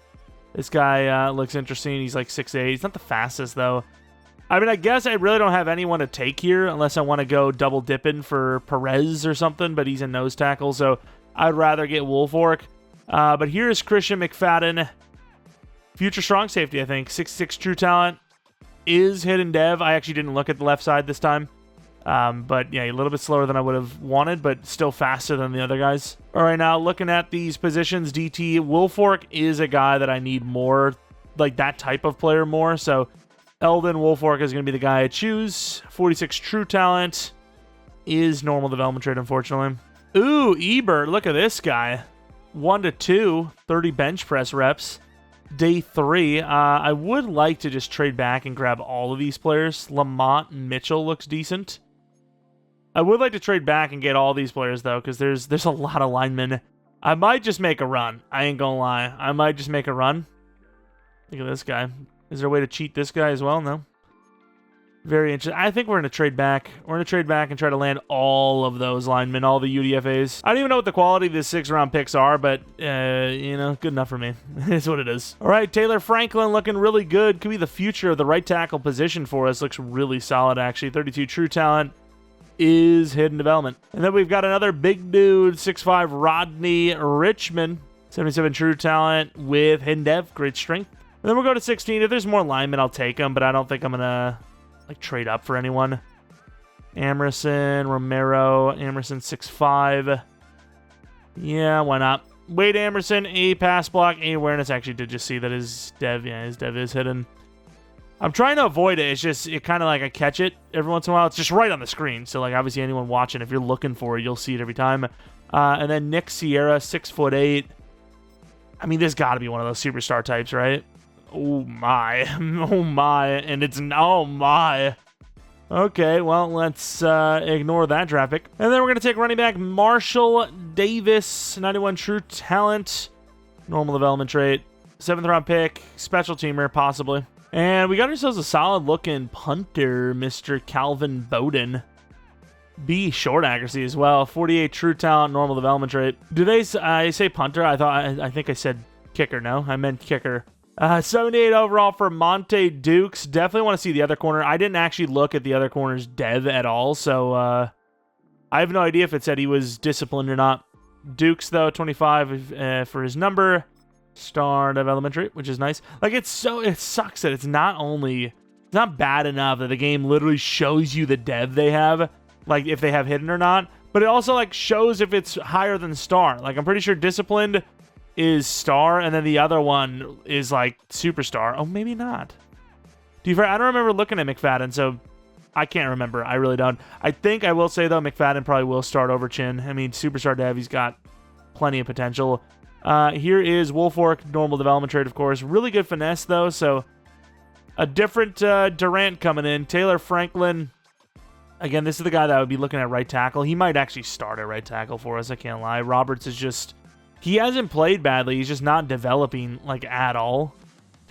This guy looks interesting. He's like 6'8". He's not the fastest, though. I mean, I guess I really don't have anyone to take here unless I want to go double dipping for Perez or something, but he's a nose tackle, so I'd rather get Woolfolk. But here's Christian McFadden. Future strong safety, I think. 6'6" true talent. Is hidden dev. I actually didn't look at the left side this time. But yeah, a little bit slower than I would have wanted, but still faster than the other guys. All right, now looking at these positions, DT, Woolfolk is a guy that I need more, like that type of player more. So Eldon Woolfolk is going to be the guy I choose. 46 true talent. Is normal development trait, unfortunately. Ooh, Ebert, look at this guy. 1 to 2, 30 bench press reps. Day 3, I would like to just trade back and grab all of these players. Lamont and Mitchell looks decent. I would like to trade back and get all these players, though, because there's a lot of linemen. I might just make a run. I ain't gonna lie. I might just make a run. Look at this guy. Is there a way to cheat this guy as well? No. Very interesting. I think we're going to trade back. We're going to trade back and try to land all of those linemen, all the UDFAs. I don't even know what the quality of the 6th-round picks are, but, good enough for me. It's what it is. All right, Taylor Franklin looking really good. Could be the future of the right tackle position for us. Looks really solid, actually. 32 true talent. Is hidden development. And then we've got another big dude, 6'5", Rodney Richmond. 77 true talent with hidden dev. Great strength. And then we'll go to 16. If there's more linemen, I'll take them, but I don't think I'm going to trade up for anyone. Amerson, Romero, Amerson 6'5". Yeah, why not? Wade Amerson, A pass block, A awareness. Actually did just see that his dev is hidden. I'm trying to avoid it. It's just, it kind of like I catch it every once in a while. It's just right on the screen. So like obviously anyone watching, if you're looking for it, you'll see it every time. And then Nick Sierra, 6'8". I mean, there's got to be one of those superstar types, right? Oh my. Oh my. And it's, oh my. Okay, well, let's ignore that draft pick. And then we're going to take running back Marshall Davis, 91 true talent, normal development trait, 7th-round pick, special teamer, possibly. And we got ourselves a solid-looking punter, Mr. Calvin Bowden. B, short accuracy as well, 48 true talent, normal development trait. Do they say punter? I think I said kicker, no? I meant kicker. 78 overall for Monte Dukes. Definitely want to see the other corner. I didn't actually look at the other corner's dev at all, so I have no idea if it said he was disciplined or not. Dukes, though, 25 for his number. Star development trait, which is nice. Like, it sucks that it's not bad enough that the game literally shows you the dev they have, like, if they have hidden or not, but it also, like, shows if it's higher than star. Like, I'm pretty sure disciplined is star, and then the other one is, like, superstar. Oh, maybe not. To be fair, I don't remember looking at McFadden, so I can't remember. I really don't. I think I will say, though, McFadden probably will start over Chin. I mean, Superstar Dev, he's got plenty of potential. Here is Wolfork, normal development trade, of course. Really good finesse, though, so a different Durant coming in. Taylor Franklin. Again, this is the guy that I would be looking at right tackle. He might actually start at right tackle for us, I can't lie. Roberts is just... He hasn't played badly. He's just not developing, like, at all.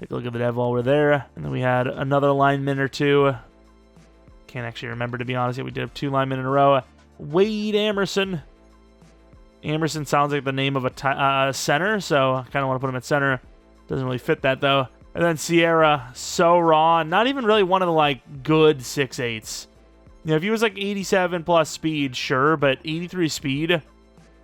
Take a look at the dev while we're there. And then we had another lineman or two. Can't actually remember, to be honest. Yeah, we did have 2 linemen in a row. Wade Amerson. Amerson sounds like the name of a center, so I kind of want to put him at center. Doesn't really fit that, though. And then Sierra, so raw. Not even really one of the, like, good 6'8s. You know, if he was, like, 87 plus speed, sure, but 83 speed,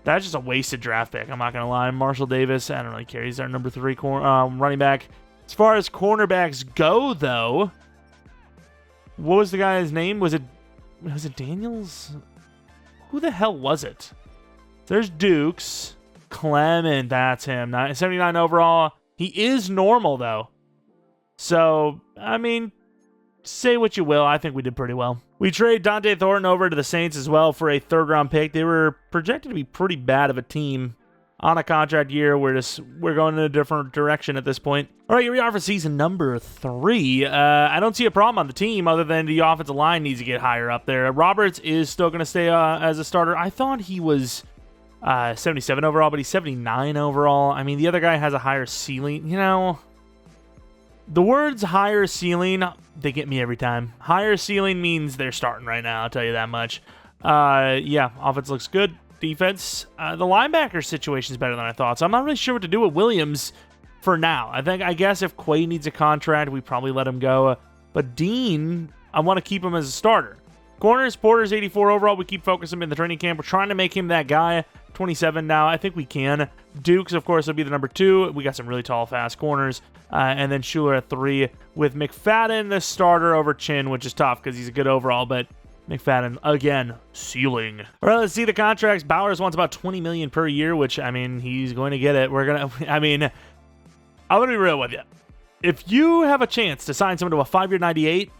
that's just a wasted draft pick. I'm not going to lie. Marshall Davis, I don't really care. He's our number 3 running back. As far as cornerbacks go, though, what was the guy's name? Was it Daniels? Who the hell was it? There's Dukes. Clement, that's him. 79 overall. He is normal, though. So, I mean, say what you will. I think we did pretty well. We trade Dante Thornton over to the Saints as well for a 3rd-round pick. They were projected to be pretty bad of a team on a contract year. We're going in a different direction at this point. All right, here we are for season number 3. I don't see a problem on the team other than the offensive line needs to get higher up there. Roberts is still going to stay as a starter. I thought he was 77 overall, but he's 79 overall. I mean, the other guy has a higher ceiling. You know, the words higher ceiling, they get me every time. Higher ceiling means they're starting right now, I'll tell you that much. Yeah, offense looks good. Defense, the linebacker situation is better than I thought, so I'm not really sure what to do with Williams for now. I guess if Quay needs a contract, we probably let him go. But Dean, I want to keep him as a starter. Corners, Porter's 84 overall. We keep focusing him in the training camp. We're trying to make him that guy. 27 now. I think we can. Dukes, of course, will be the number 2. We got some really tall, fast corners. And then Schuler at 3 with McFadden, the starter over Chin, which is tough because he's a good overall, but McFadden, again, ceiling. All right, let's see the contracts. Bowers wants about $20 million per year, which, I mean, he's going to get it. I'm going to be real with you. If you have a chance to sign someone to a 5-year 98,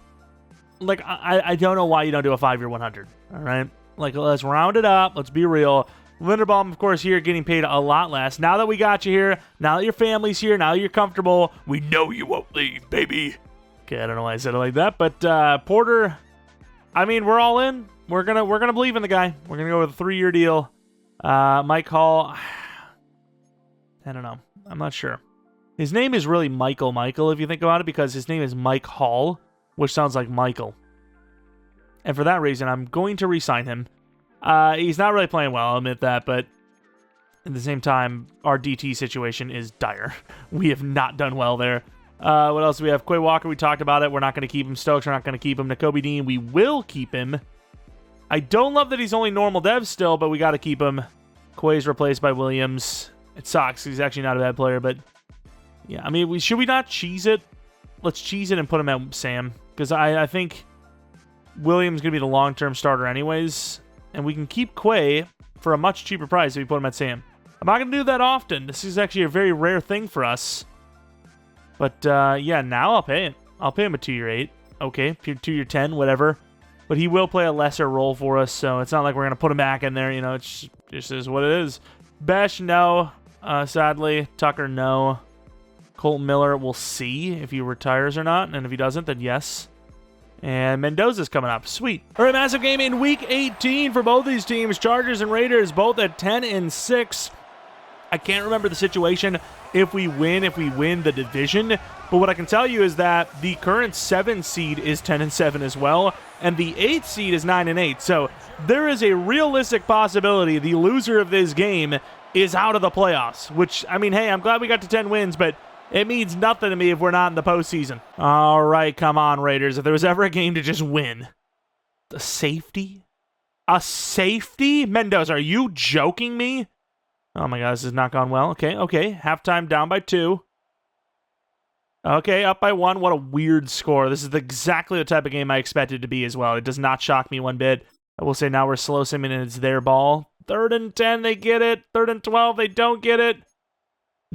like, I don't know why you don't do a 5-year 100, all right? Like, let's round it up. Let's be real. Linderbaum, of course, here getting paid a lot less. Now that we got you here, now that your family's here, now that you're comfortable, we know you won't leave, baby. Okay, I don't know why I said it like that, but Porter, I mean, we're all in. We're gonna believe in the guy. We're gonna go with a 3-year deal. Mike Hall, I don't know. I'm not sure. His name is really Michael if you think about it, because his name is Mike Hall, which sounds like Michael. And for that reason, I'm going to re-sign him. He's not really playing well, I'll admit that, but at the same time, our DT situation is dire. We have not done well there. What else do we have? Quay Walker, we talked about it. We're not going to keep him. Stokes, we're not going to keep him. Nakobe Dean, we will keep him. I don't love that he's only normal dev still, but we got to keep him. Quay's replaced by Williams. It sucks. He's actually not a bad player, but yeah, I mean, should we not cheese it? Let's cheese it and put him at Sam, because I think Williams is going to be the long-term starter anyways. And we can keep Quay for a much cheaper price if we put him at Sam. I'm not going to do that often. This is actually a very rare thing for us. But, yeah, now I'll pay him. I'll pay him a 2-year 8. Okay, 2-year 10, whatever. But he will play a lesser role for us, so it's not like we're going to put him back in there. You know, it's just is what it is. Besh, no. Sadly. Tucker, no. Colton Miller, we'll see if he retires or not. And if he doesn't, then yes. And Mendoza's coming up. Sweet. All right, massive game in Week 18 for both these teams. Chargers and Raiders both at 10-6. I can't remember the situation if we win the division. But what I can tell you is that the current 7 seed is 10-7 as well. And the 8th seed is 9-8. So there is a realistic possibility the loser of this game is out of the playoffs. Which, I mean, hey, I'm glad we got to 10 wins, but it means nothing to me if we're not in the postseason. All right, come on, Raiders. If there was ever a game to just win. A safety? A safety? Mendoza, are you joking me? Oh my God, this has not gone well. Okay. Halftime down by 2. Okay, up by 1. What a weird score. This is exactly the type of game I expected it to be as well. It does not shock me one bit. I will say now we're slow simming and it's their ball. 3rd and 10, they get it. 3rd and 12, they don't get it.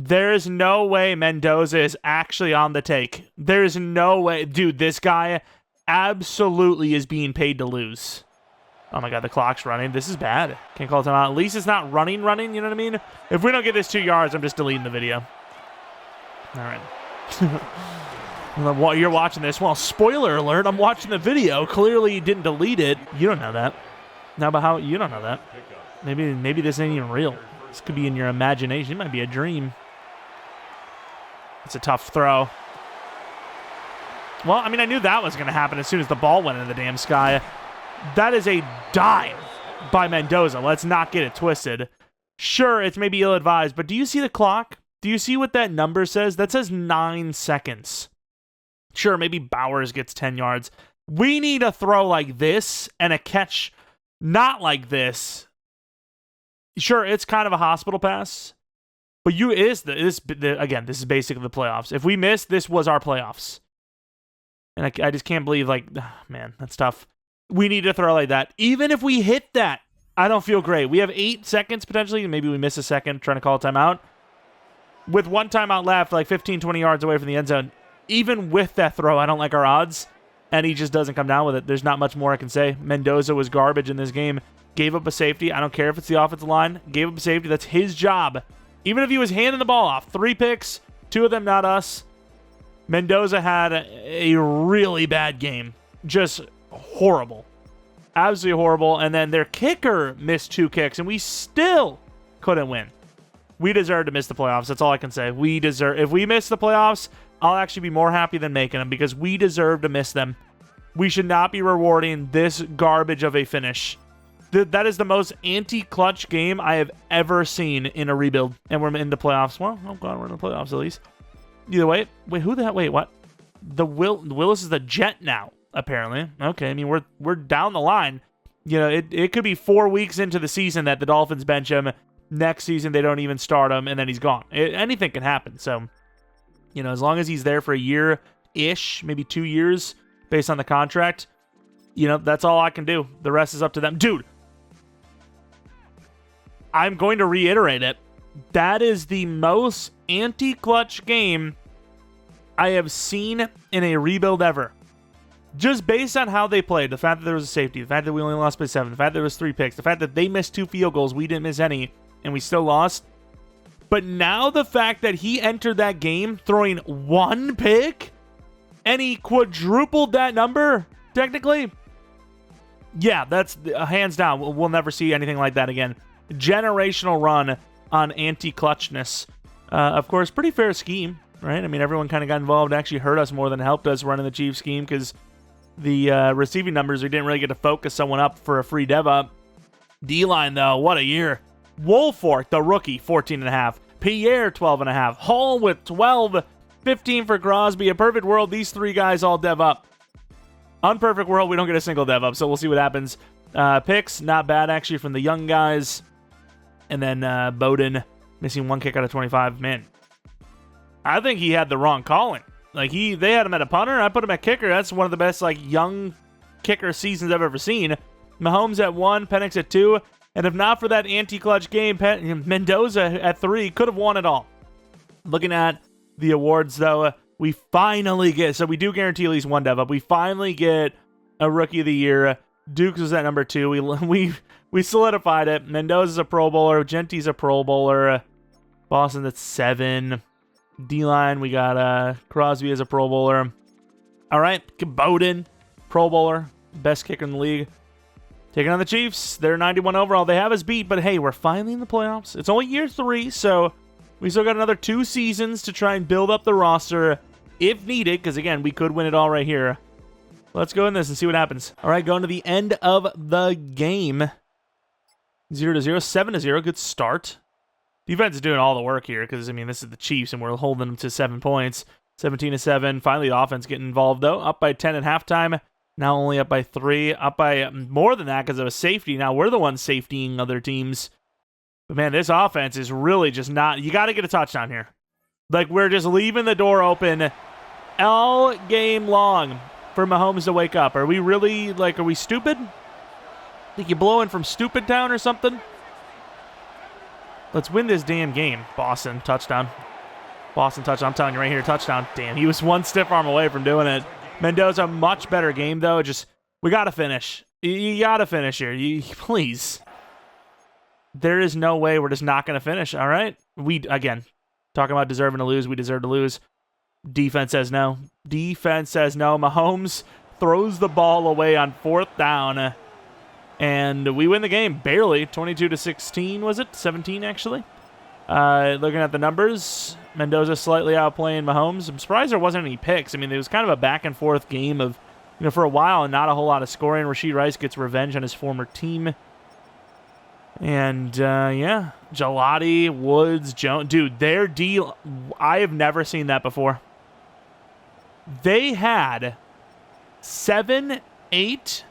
There is no way Mendoza is actually on the take. There is no way. Dude, this guy absolutely is being paid to lose. Oh my god, the clock's running. This is bad. Can't call timeout. At least it's not running, you know what I mean? If we don't get this 2 yards, I'm just deleting the video. All right. You're watching this. Well, spoiler alert, I'm watching the video. Clearly you didn't delete it. You don't know that. Now, but how? You don't know that. Maybe this ain't even real. This could be in your imagination. It might be a dream. It's a tough throw. Well, I mean, I knew that was going to happen as soon as the ball went into the damn sky. That is a dime by Mendoza. Let's not get it twisted. Sure, it's maybe ill-advised, but do you see the clock? Do you see what that number says? That says 9 seconds. Sure, maybe Bowers gets 10 yards. We need a throw like this and a catch not like this. Sure, it's kind of a hospital pass, but again, this is basically the playoffs. If we miss, this was our playoffs. And I just can't believe, like, man, that's tough. We need to throw like that. Even if we hit that, I don't feel great. We have 8 seconds potentially. Maybe we miss a second trying to call a timeout. With 1 timeout left, like 15, 20 yards away from the end zone, even with that throw, I don't like our odds. And he just doesn't come down with it. There's not much more I can say. Mendoza was garbage in this game. Gave up a safety. I don't care if it's the offensive line. Gave up a safety. That's his job. Even if he was handing the ball off. 3 picks. 2 of them not us. Mendoza had a really bad game. Just horrible. Absolutely horrible. And then their kicker missed 2 kicks, and we still couldn't win. We deserve to miss the playoffs. That's all I can say. We deserve. If we miss the playoffs, I'll actually be more happy than making them because we deserve to miss them. We should not be rewarding this garbage of a finish. That is the most anti-clutch game I have ever seen in a rebuild. And we're in the playoffs. Well, oh god, we're in the playoffs at least. Either way, wait, who the hell? Wait, what? Willis is the Jet now, apparently. Okay, I mean, we're down the line. You know, it could be 4 weeks into the season that the Dolphins bench him. Next season, they don't even start him, and then he's gone. Anything can happen. So, you know, as long as he's there for a year-ish, maybe 2 years, based on the contract, you know, that's all I can do. The rest is up to them. Dude, I'm going to reiterate it. That is the most anti-clutch game I have seen in a rebuild ever. Just based on how they played, the fact that there was a safety, the fact that we only lost by 7, the fact that there was 3 picks, the fact that they missed 2 field goals, we didn't miss any, and we still lost. But now the fact that he entered that game throwing 1 pick, and he quadrupled that number, technically, yeah, that's hands down. We'll never see anything like that again. Generational run on anti-clutchness. Of course, pretty fair scheme, right? I mean, everyone kind of got involved. It actually hurt us more than helped us running the Chiefs scheme because the receiving numbers, we didn't really get to focus someone up for a free dev up. D-line, though, what a year. Woolfolk, the rookie, 14.5. Pierre, 12.5. Hall with 12. 15 for Crosby. A perfect world, these 3 guys all dev up. Unperfect world, we don't get a single dev up, so we'll see what happens. Picks, not bad, actually, from the young guys. And then Bowden, missing 1 kick out of 25. Man, I think he had the wrong calling. Like, they had him at a punter, I put him at kicker. That's one of the best, like, young kicker seasons I've ever seen. Mahomes at 1, Penix at 2. And if not for that anti-clutch game, Mendoza at 3 could have won it all. Looking at the awards, though, we finally get, so we do guarantee at least 1 dev up. We finally get a Rookie of the Year. Dukes was at number 2. We solidified it. Mendoza's a Pro Bowler. Genti's a Pro Bowler. Boston at 7. D-line, we got Crosby as a Pro Bowler. All right, Bowden, Pro Bowler, best kicker in the league. Taking on the Chiefs. They're 91 overall. They have us beat, but hey, we're finally in the playoffs. It's only year 3, so we still got another 2 seasons to try and build up the roster if needed, because again, we could win it all right here. Let's go in this and see what happens. All right, going to the end of the game. 0-0, 7-0. Good start. Defense is doing all the work here because, I mean, this is the Chiefs, and we're holding them to 7 points. 17-7. Finally, the offense getting involved, though. Up by 10 at halftime. Now only up by 3. Up by more than that because of a safety. Now we're the ones safetying other teams. But, man, this offense is really just not... You got to get a touchdown here. Like, we're just leaving the door open all game long for Mahomes to wake up. Are we really, like, are we stupid? Think you blowing from stupid town or something? Let's win this damn game. Boston, touchdown. Boston touchdown. I'm telling you right here, touchdown. Damn, he was one stiff arm away from doing it. Mendoza, much better game, though. Just, we got to finish. You got to finish here. Please. There is no way we're just not going to finish, all right? Again, talking about deserving to lose, we deserve to lose. Defense says no. Defense says no. Mahomes throws the ball away on 4th down, and we win the game barely. 22-16, was it? 17, actually. Looking at the numbers, Mendoza slightly outplaying Mahomes. I'm surprised there wasn't any picks. I mean, it was kind of a back-and-forth game of, for a while and not a whole lot of scoring. Rashee Rice gets revenge on his former team. And, yeah, Gelati, Woods, Jones. Dude, their D, I have never seen that before. They had 7, 8,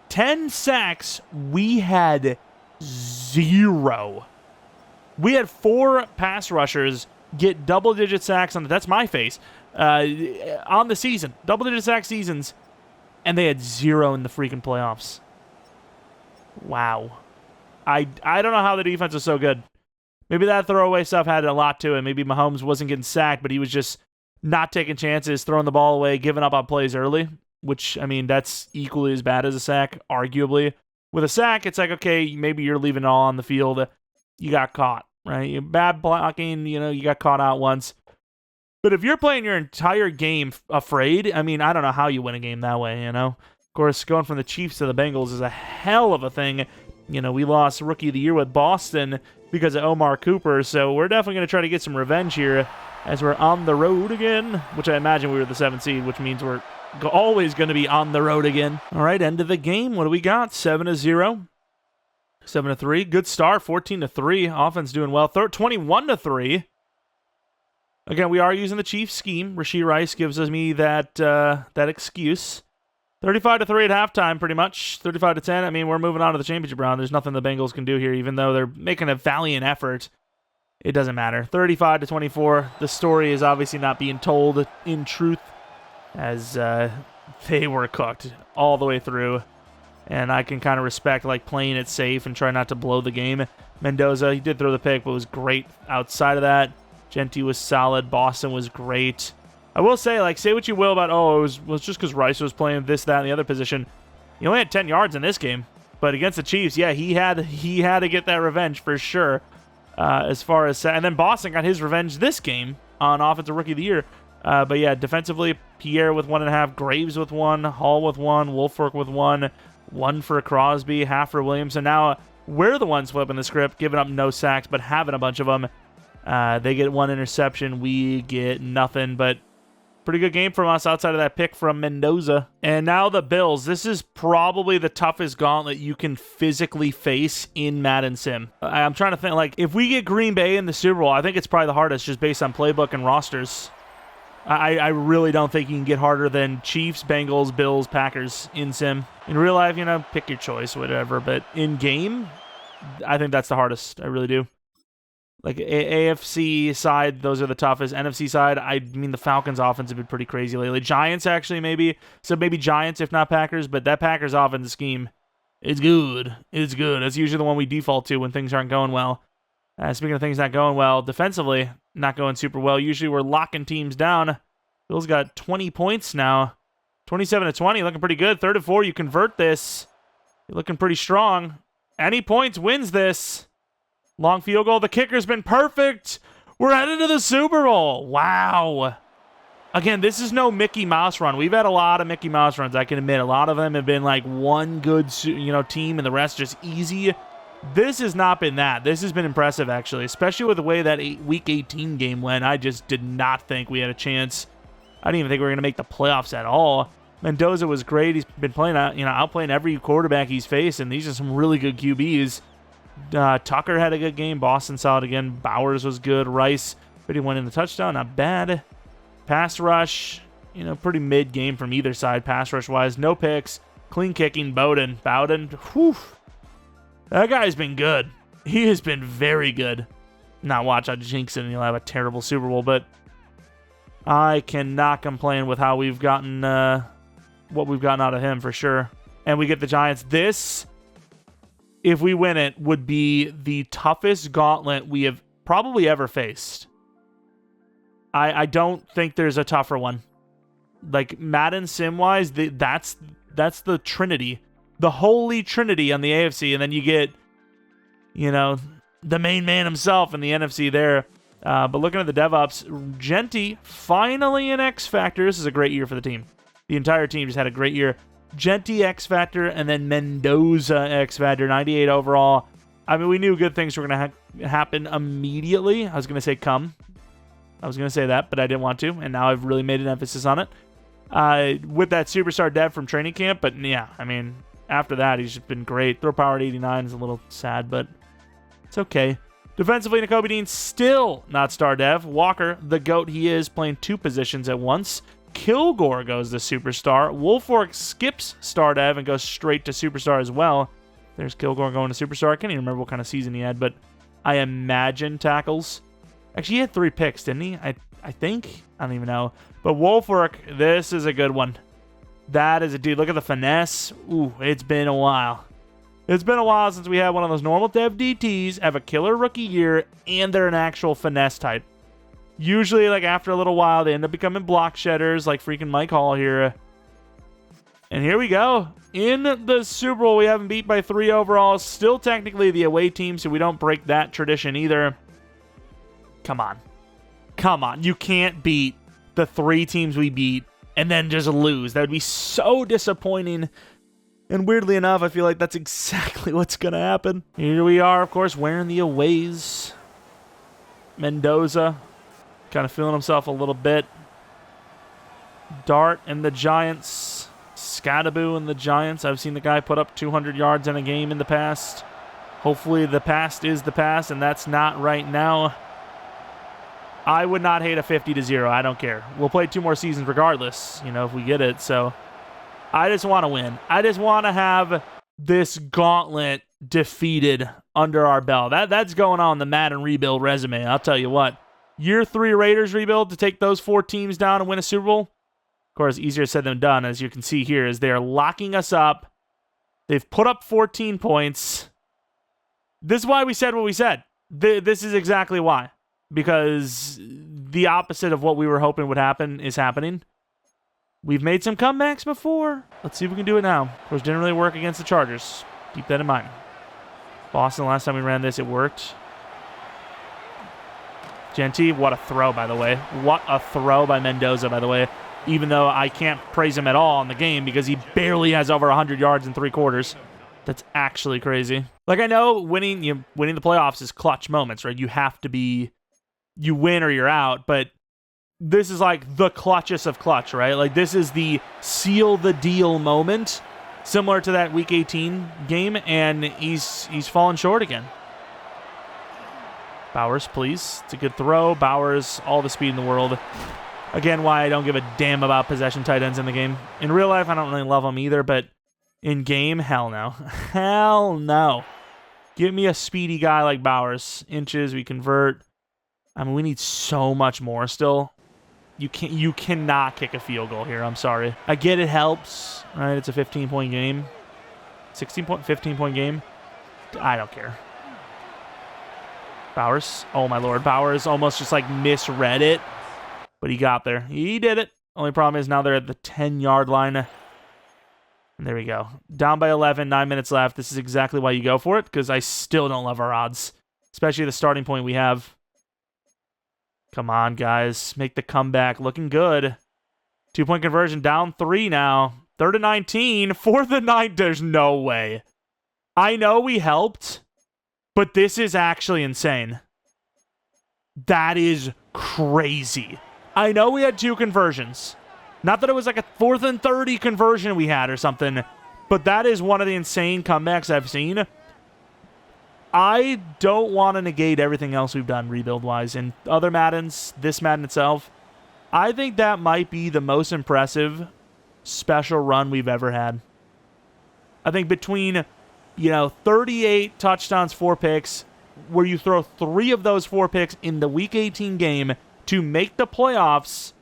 10 sacks. We had 0. We had 4 pass rushers get double-digit sacks on that's my face, on the season. Double-digit sack seasons, and they had 0 in the freaking playoffs. Wow. I don't know how the defense was so good. Maybe that throwaway stuff had a lot to it. Maybe Mahomes wasn't getting sacked, but he was just not taking chances, throwing the ball away, giving up on plays early, which, I mean, that's equally as bad as a sack, arguably. With a sack, it's like, okay, maybe you're leaving it all on the field. You got caught, right? Bad blocking, you got caught out once. But if you're playing your entire game afraid, I mean, I don't know how you win a game that way, Of course, going from the Chiefs to the Bengals is a hell of a thing. We lost Rookie of the Year with Boston because of Omar Cooper, so we're definitely going to try to get some revenge here as we're on the road again, which I imagine we were the 7th seed, which means we're always going to be on the road again. All right, end of the game. What do we got? 7-0. 7-3. Good start. 14-3. Offense doing well. 21-3. Again, we are using the Chiefs scheme. Rashee Rice gives me that excuse. 35-3 at halftime, pretty much. 35-10. I mean, we're moving on to the championship round. There's nothing the Bengals can do here, even though they're making a valiant effort. It doesn't matter. 35-24. The story is obviously not being told in truth, as they were cooked all the way through. And I can kind of respect playing it safe and try not to blow the game. Mendoza, he did throw the pick, but was great outside of that. Genty was solid. Boston was great. I will say, say what you will about, it was just because Rice was playing this, that, and the other position. He only had 10 yards in this game. But against the Chiefs, yeah, he had to get that revenge for sure. As far as, and then Boston got his revenge this game on Offensive Rookie of the Year. But yeah, defensively, Pierre with 1.5, Graves with 1, Hall with 1, Wolfwork with 1, 1 for Crosby, half for Williams. So now we're the ones flipping the script, giving up no sacks, but having a bunch of them. They get 1 interception, we get nothing, but pretty good game from us outside of that pick from Mendoza. And now the Bills. This is probably the toughest gauntlet you can physically face in Madden Sim. I'm trying to think, if we get Green Bay in the Super Bowl, I think it's probably the hardest just based on playbook and rosters. I really don't think you can get harder than Chiefs, Bengals, Bills, Packers in Sim. In real life, pick your choice, whatever. But in game, I think that's the hardest. I really do. AFC side, those are the toughest. NFC side, I mean, the Falcons' offense have been pretty crazy lately. Giants, actually, maybe. So maybe Giants, if not Packers. But that Packers offense scheme, it's good. It's good. That's usually the one we default to when things aren't going well. Speaking of things not going well, defensively, not going super well. Usually we're locking teams down. Bills got 20 points now. 27-20, looking pretty good. 3rd and 4, you convert this. You're looking pretty strong. Any points wins this. Long field goal. The kicker's been perfect. We're headed to the Super Bowl. Wow. Again, this is no Mickey Mouse run. We've had a lot of Mickey Mouse runs, I can admit. A lot of them have been one good team and the rest just easy. This has not been that. This has been impressive, actually, especially with the way that Week 18 game went. I just did not think we had a chance. I didn't even think we were going to make the playoffs at all. Mendoza was great. He's been playing, outplaying every quarterback he's faced, and these are some really good QBs. Tucker had a good game. Boston solid again. Bowers was good. Rice, 51 in the touchdown. Not bad. Pass rush, pretty mid game from either side, pass rush wise. No picks. Clean kicking. Bowden, whew. That guy's been good. He has been very good. Now watch, I jinx it and he'll have a terrible Super Bowl, but I cannot complain with how we've gotten, what we've gotten out of him for sure. And we get the Giants. This, if we win it, would be the toughest gauntlet we have probably ever faced. I don't think there's a tougher one. Like, Madden sim-wise, that's the Trinity. The Holy Trinity on the AFC, and then you get, you know, the main man himself in the NFC there. But looking at the DevOps, Genty, finally an X Factor. This is a great year for the team. The entire team just had a great year. Genty X Factor, and then Mendoza X Factor, 98 overall. I mean, we knew good things were going to happen immediately. I was going to say come. I was going to say that, but I didn't want to, and now I've really made an emphasis on it. With that superstar dev from training camp, but yeah, I mean, after that, he's just been great. Throw power at 89 is a little sad, but it's okay. Defensively, Nakobe Dean still not star dev. Walker, the GOAT he is, playing 2 positions at once. Kilgore goes to superstar. Wolfork skips star dev and goes straight to superstar as well. There's Kilgore going to superstar. I can't even remember what kind of season he had, but I imagine tackles. Actually, he had 3 picks, didn't he? I think. I don't even know. But Wolfork, this is a good one. That is a dude. Look at the finesse. Ooh, it's been a while. It's been a while since we had one of those normal dev DTs have a killer rookie year, and they're an actual finesse type. Usually, like, after a little while, they end up becoming block shedders, like freaking Mike Hall here. And here we go. In the Super Bowl, we have them beat by 3 overall. Still technically the away team, so we don't break that tradition either. Come on. Come on. You can't beat the 3 teams we beat and then just lose. That would be so disappointing. And weirdly enough, I feel like that's exactly what's going to happen. Here we are, of course, wearing the aways. Mendoza kind of feeling himself a little bit. Dart and the Giants. Scattaboo and the Giants. I've seen the guy put up 200 yards in a game in the past. Hopefully the past is the past, and that's not right now. I would not hate a 50-0. I don't care. We'll play 2 more seasons regardless, you know, if we get it. So I just want to win. I just want to have this gauntlet defeated under our belt. That's going on the Madden rebuild resume. I'll tell you what. Year 3 Raiders rebuild to take those 4 teams down and win a Super Bowl. Of course, easier said than done, as you can see here, is they're locking us up. They've put up 14 points. This is why we said what we said. This is exactly why. Because the opposite of what we were hoping would happen is happening. We've made some comebacks before. Let's see if we can do it now. Of course, didn't really work against the Chargers. Keep that in mind. Boston, last time we ran this, it worked. Genty, what a throw, by the way. What a throw by Mendoza, by the way. Even though I can't praise him at all in the game because he barely has over 100 yards in 3 quarters. That's actually crazy. Like, I know winning the playoffs is clutch moments, right? You have to be... You win or you're out, but this is like the clutchest of clutch, right? Like, this is the seal the deal moment, similar to that Week 18 game, and he's fallen short again. Bowers, please. It's a good throw. Bowers, all the speed in the world. Again, why I don't give a damn about possession tight ends in the game. In real life, I don't really love them either, but in game, hell no. Hell no. Give me a speedy guy like Bowers. Inches, we convert. I mean, we need so much more still. You cannot kick a field goal here. I'm sorry. I get it helps, right? It's a 15-point game. 15-point game. I don't care. Bowers. Oh, my Lord. Bowers almost just, like, misread it. But he got there. He did it. Only problem is now they're at the 10-yard line. And there we go. Down by 11, 9 minutes left. This is exactly why you go for it, because I still don't love our odds. Especially the starting point we have. Come on, guys. Make the comeback. Looking good. 2-point conversion. Down 3 now. 3rd and 19. 4th and 9. There's no way. I know we helped, but this is actually insane. That is crazy. I know we had 2 conversions. Not that it was like a 4th and 30 conversion we had or something, but that is one of the insane comebacks I've seen. I don't want to negate everything else we've done rebuild-wise. In other Maddens, this Madden itself, I think that might be the most impressive special run we've ever had. I think between, 38 touchdowns, 4 picks, where you throw 3 of those 4 picks in the Week 18 game to make the playoffs,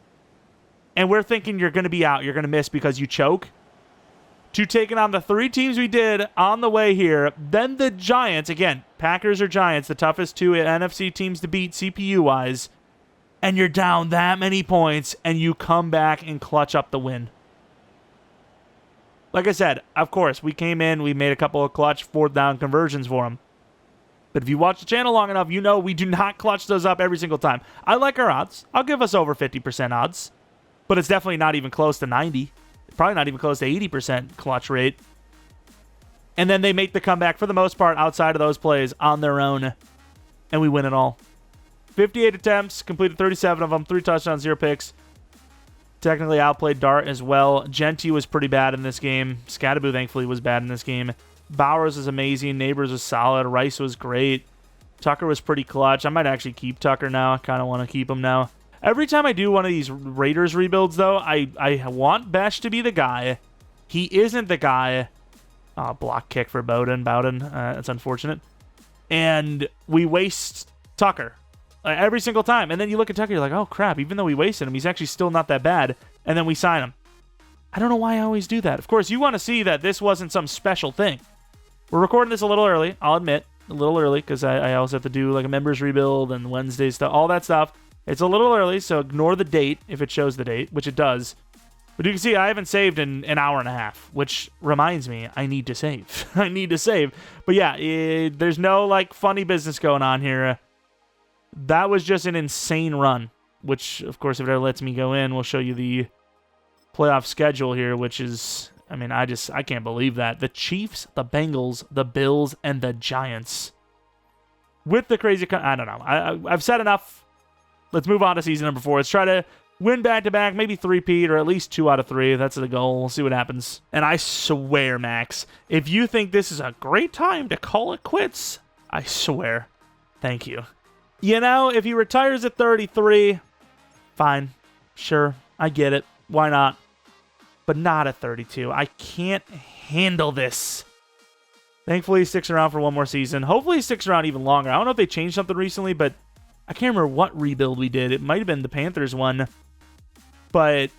and we're thinking you're going to be out, you're going to miss because you choke, to taking on the 3 teams we did on the way here, then the Giants, again, Packers or Giants, the toughest 2 NFC teams to beat CPU-wise, and you're down that many points, and you come back and clutch up the win. Like I said, of course, we came in, we made a couple of clutch fourth down conversions for him. But if you watch the channel long enough, you know we do not clutch those up every single time. I like our odds. I'll give us over 50% odds. But it's definitely not even close to 90. Probably not even close to 80% clutch rate. And then they make the comeback, for the most part, outside of those plays, on their own. And we win it all. 58 attempts, completed 37 of them, 3 touchdowns, 0 picks. Technically outplayed Dart as well. Genty was pretty bad in this game. Scattaboo, thankfully, was bad in this game. Bowers was amazing. Neighbors was solid. Rice was great. Tucker was pretty clutch. I might actually keep Tucker now. I kind of want to keep him now. Every time I do one of these Raiders rebuilds, though, I want Besh to be the guy. He isn't the guy. Oh, block kick for Bowden. That's unfortunate. And we waste Tucker every single time. And then you look at Tucker, you're like, oh, crap. Even though we wasted him, he's actually still not that bad. And then we sign him. I don't know why I always do that. Of course, you want to see that this wasn't some special thing. We're recording this a little early, I'll admit. A little early, because I also have to do like a members rebuild and Wednesday stuff, all that stuff. It's a little early, so ignore the date if it shows the date, which it does. But you can see I haven't saved in an hour and a half, which reminds me I need to save. I need to save. But yeah, there's no like funny business going on here. That was just an insane run, which, of course, if it ever lets me go in, we'll show you the playoff schedule here, which is, I mean, I can't believe that. The Chiefs, the Bengals, the Bills, and the Giants. With the crazy, I don't know. I've said enough. Let's move on to season number 4. Let's try to win back-to-back, maybe 3-peat, or at least 2 out of 3. That's the goal. We'll see what happens. And I swear, Max, if you think this is a great time to call it quits, I swear, thank you. You know, if he retires at 33, fine. Sure, I get it. Why not? But not at 32. I can't handle this. Thankfully, he sticks around for one more season. Hopefully, he sticks around even longer. I don't know if they changed something recently, but I can't remember what rebuild we did. It might have been the Panthers one. But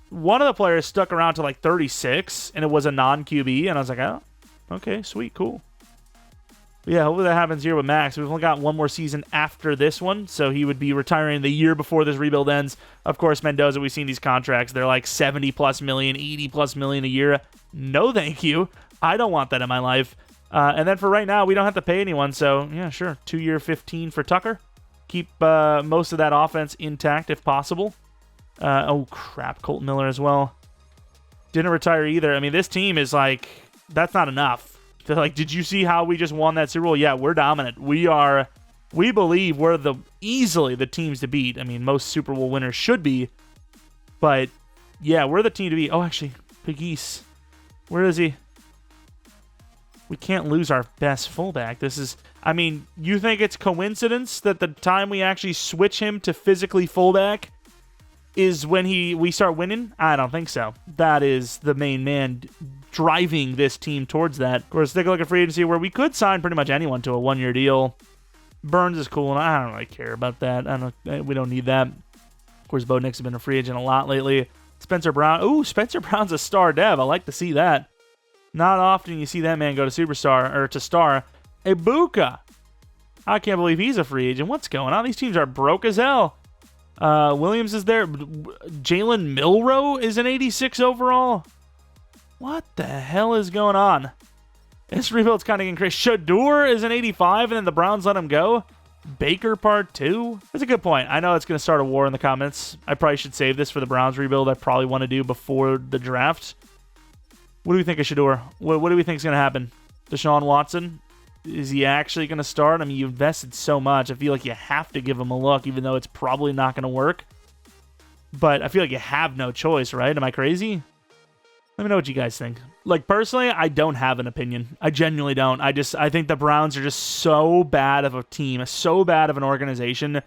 one of the players stuck around to like 36, and it was a non-QB, and I was like, oh, okay, sweet, cool. But yeah, hopefully that happens here with Max. We've only got one more season after this one, so he would be retiring the year before this rebuild ends. Of course, Mendoza, we've seen these contracts. They're like 70+ million, 80+ million a year. No, thank you. I don't want that in my life. And then for right now, we don't have to pay anyone, so yeah, sure. 2-year 15 for Tucker. Keep most of that offense intact if possible. Oh, crap. Colton Miller as well. Didn't retire either. I mean, this team is like, that's not enough. They're like, did you see how we just won that Super Bowl? Yeah, we're dominant. We believe we're easily the teams to beat. I mean, most Super Bowl winners should be. But, yeah, we're the team to beat. Oh, actually, Big East. Where is he? We can't lose our best fullback. This is, I mean, you think it's coincidence that the time we actually switch him to physically fullback is when we start winning? I don't think so. That is the main man driving this team towards that. Of course, take a look at free agency where we could sign pretty much anyone to a 1-year deal. Burns is cool, and I don't really care about that. We don't need that. Of course, Bo Nix has been a free agent a lot lately. Spencer Brown. Ooh, Spencer Brown's a star dev. I like to see that. Not often you see that man go to superstar or to star. Ibuka. I can't believe he's a free agent. What's going on? These teams are broke as hell. Williams is there. Jalen Milroe is an 86 overall. What the hell is going on? This rebuild's kind of getting crazy. Shador is an 85, and then the Browns let him go. Baker part 2. That's a good point. I know it's going to start a war in the comments. I probably should save this for the Browns rebuild. I probably want to do before the draft. What do we think of Shador? What do we think is going to happen? Deshaun Watson? Is he actually going to start? I mean, you invested so much. I feel like you have to give him a look, even though it's probably not going to work. But I feel like you have no choice, right? Am I crazy? Let me know what you guys think. Like, personally, I don't have an opinion. I genuinely don't. I think the Browns are just so bad of a team, so bad of an organization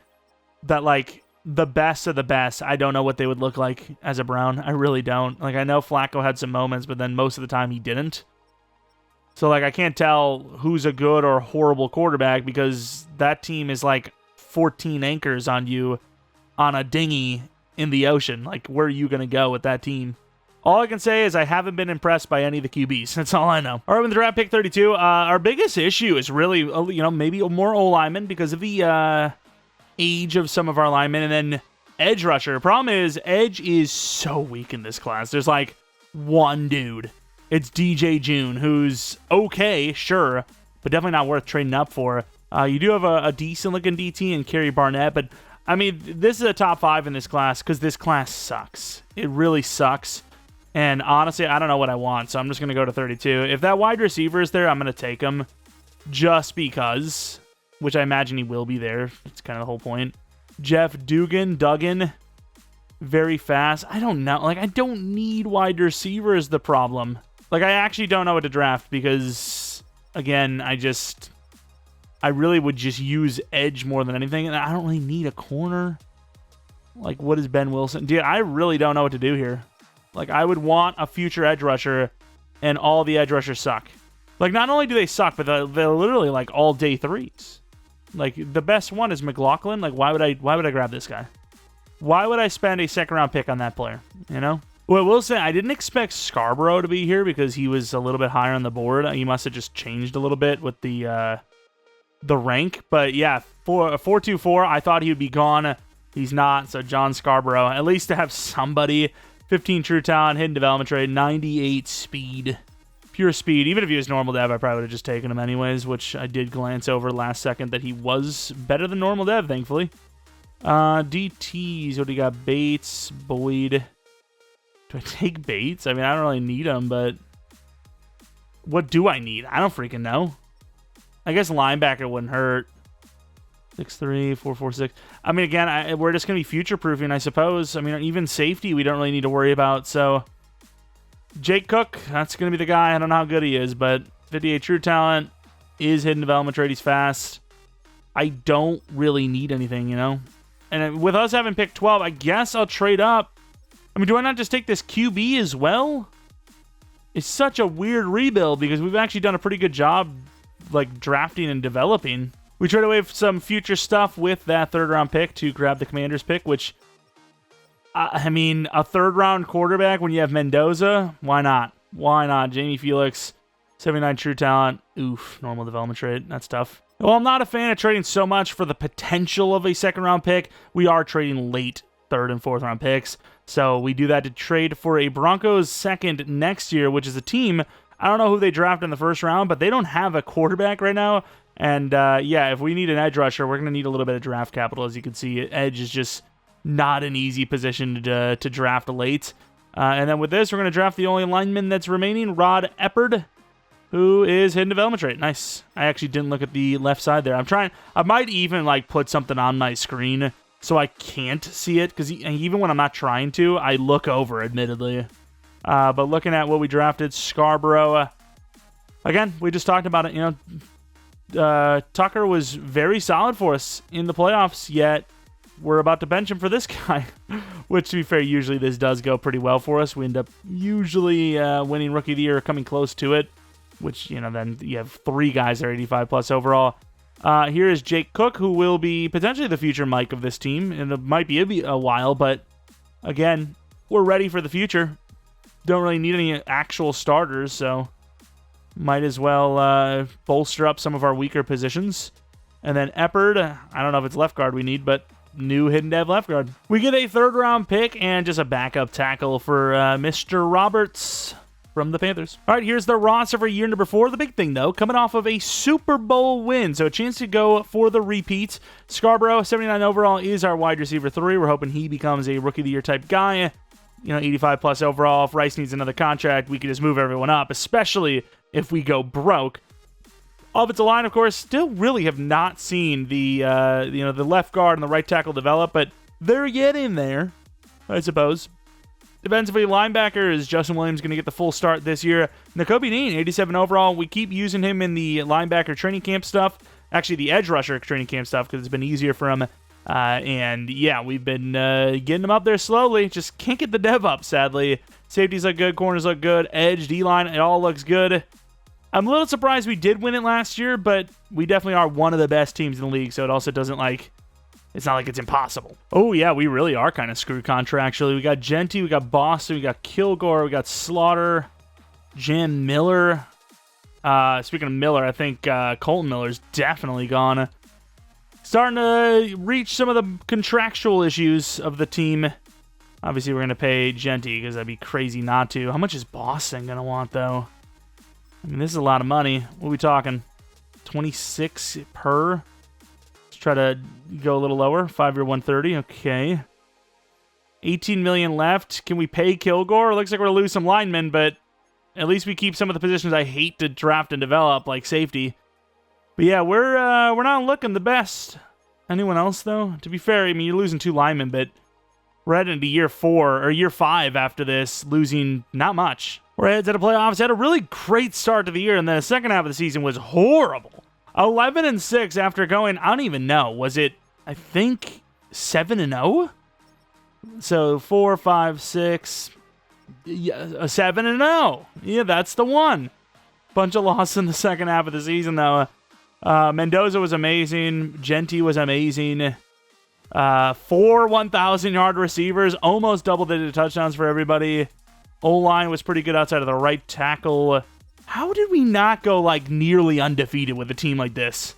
that, like, the best of the best, I don't know what they would look like as a Brown. I really don't. Like, I know Flacco had some moments, but then most of the time he didn't. So, like, I can't tell who's a good or horrible quarterback because that team is like 14 anchors on you on a dinghy in the ocean. Like, where are you going to go with that team? All I can say is I haven't been impressed by any of the QBs. That's all I know. All right, with the draft pick 32, our biggest issue is really, maybe more O-linemen because of the age of some of our linemen, and then edge rusher. Problem is, edge is so weak in this class. There's like one dude. It's DJ June, who's okay, sure, but definitely not worth trading up for. You do have a decent-looking DT in Kerry Barnett, but, I mean, this is a top 5 in this class because this class sucks. It really sucks. And honestly, I don't know what I want, so I'm just going to go to 32. If that wide receiver is there, I'm going to take him just because, which I imagine he will be there. That's kind of the whole point. Jeff Duggan, very fast. I don't know. Like, I don't need wide receiver is the problem. Like, I actually don't know what to draft because, again, I really would just use edge more than anything, and I don't really need a corner. Like, what is Ben Wilson? Dude, I really don't know what to do here. Like, I would want a future edge rusher, and all the edge rushers suck. Like, not only do they suck, but they're literally, like, all day 3s. Like, the best one is McLaughlin. Like, why would I grab this guy? Why would I spend a second-round pick on that player, you know? Well, I will say, I didn't expect Scarborough to be here because he was a little bit higher on the board. He must have just changed a little bit with the rank. But, yeah, 4-2-4, I thought he would be gone. He's not, so John Scarborough. At least to have somebody... 15 true talent, hidden development trade, 98 speed. Pure speed. Even if he was normal dev, I probably would have just taken him anyways, which I did glance over last second that he was better than normal dev, thankfully. DTs, what do you got? Bates, Boyd. Do I take Bates? I mean, I don't really need him, but what do I need? I don't freaking know. I guess linebacker wouldn't hurt. 6'3", 4'4", I mean, again, we're just going to be future-proofing, I suppose. I mean, even safety we don't really need to worry about. So, Jake Cook, that's going to be the guy. I don't know how good he is, but 58 true talent, is hidden development trade. He's fast. I don't really need anything, you know? And with us having picked 12, I guess I'll trade up. I mean, do I not just take this QB as well? It's such a weird rebuild because we've actually done a pretty good job, like, drafting and developing. We trade away some future stuff with that third-round pick to grab the Commanders pick, which, I mean, a third-round quarterback when you have Mendoza, why not? Why not? Jamie Felix, 79 true talent. Oof, normal development trade. That's tough. Well, I'm not a fan of trading so much for the potential of a second-round pick. We are trading late third- and fourth-round picks, so we do that to trade for a Broncos second next year, which is a team, I don't know who they draft in the first round, but they don't have a quarterback right now. And, yeah, if we need an edge rusher, we're going to need a little bit of draft capital. As you can see, edge is just not an easy position to draft late. And then with this, we're going to draft the only lineman that's remaining, Rod Eppard, who is hidden development trait. Nice. I actually didn't look at the left side there. I might even, like, put something on my screen so I can't see it, because even when I'm not trying to, I look over, admittedly. But looking at what we drafted, Scarborough, again, we just talked about it, you know, Tucker was very solid for us in the playoffs, yet we're about to bench him for this guy, which, to be fair, usually this does go pretty well for us. We end up usually winning Rookie of the Year, coming close to it, which, you know, then you have 3 guys that are 85+ overall. Here is Jake Cook, who will be potentially the future Mike of this team, and it might be a while, but again, we're ready for the future. Don't really need any actual starters, so might as well bolster up some of our weaker positions. And then Eppard, I don't know if it's left guard we need, but new hidden dev left guard. We get a third-round pick and just a backup tackle for Mr. Roberts from the Panthers. All right, here's the roster for year number 4. The big thing, though, coming off of a Super Bowl win, so a chance to go for the repeat. Scarborough, 79 overall, is our wide receiver 3. We're hoping he becomes a Rookie of the Year type guy. You know, 85+ overall. If Rice needs another contract, we can just move everyone up, especially if we go broke. Offensive line, of course, still really have not seen the the left guard and the right tackle develop, but they're getting there, I suppose. Defensively, linebacker is Justin Williams going to get the full start this year. Nakobe Dean, 87 overall. We keep using him in the linebacker training camp stuff. Actually, the edge rusher training camp stuff, because it's been easier for him. And yeah, we've been getting him up there slowly. Just can't get the dev up, sadly. Safeties look good. Corners look good. Edge, D-line, it all looks good. I'm a little surprised we did win it last year, but we definitely are one of the best teams in the league, so it also doesn't it's not like it's impossible. Oh yeah, we really are kind of screwed contractually. We got Genty, we got Boston, we got Kilgore, we got Slaughter, Jan Miller. Speaking of Miller, I think Colton Miller's definitely gone. starting to reach some of the contractual issues of the team. Obviously, we're going to pay Genty because that'd be crazy not to. How much is Boston going to want, though? I mean, this is a lot of money. What are we talking? 26 per? Let's try to go a little lower. 5-year 130. Okay. 18 million left. Can we pay Kilgore? It looks like we're going to lose some linemen, but at least we keep some of the positions I hate to draft and develop, like safety. But yeah, we're not looking the best. Anyone else, though? To be fair, I mean, you're losing 2 linemen, but we're heading into year 4 or year 5 after this, losing not much. We're headed to the playoffs. Had a really great start to the year, and then the second half of the season was horrible. 11-6 after going, I don't even know. Was it, I think, 7-0? So 4, 5, 6, 7-0. Yeah, that's the one. Bunch of losses in the second half of the season, though. Mendoza was amazing. Genty was amazing. 4 1,000-yard receivers, almost double-digit touchdowns for everybody. O-line was pretty good outside of the right tackle. How did we not go, like, nearly undefeated with a team like this?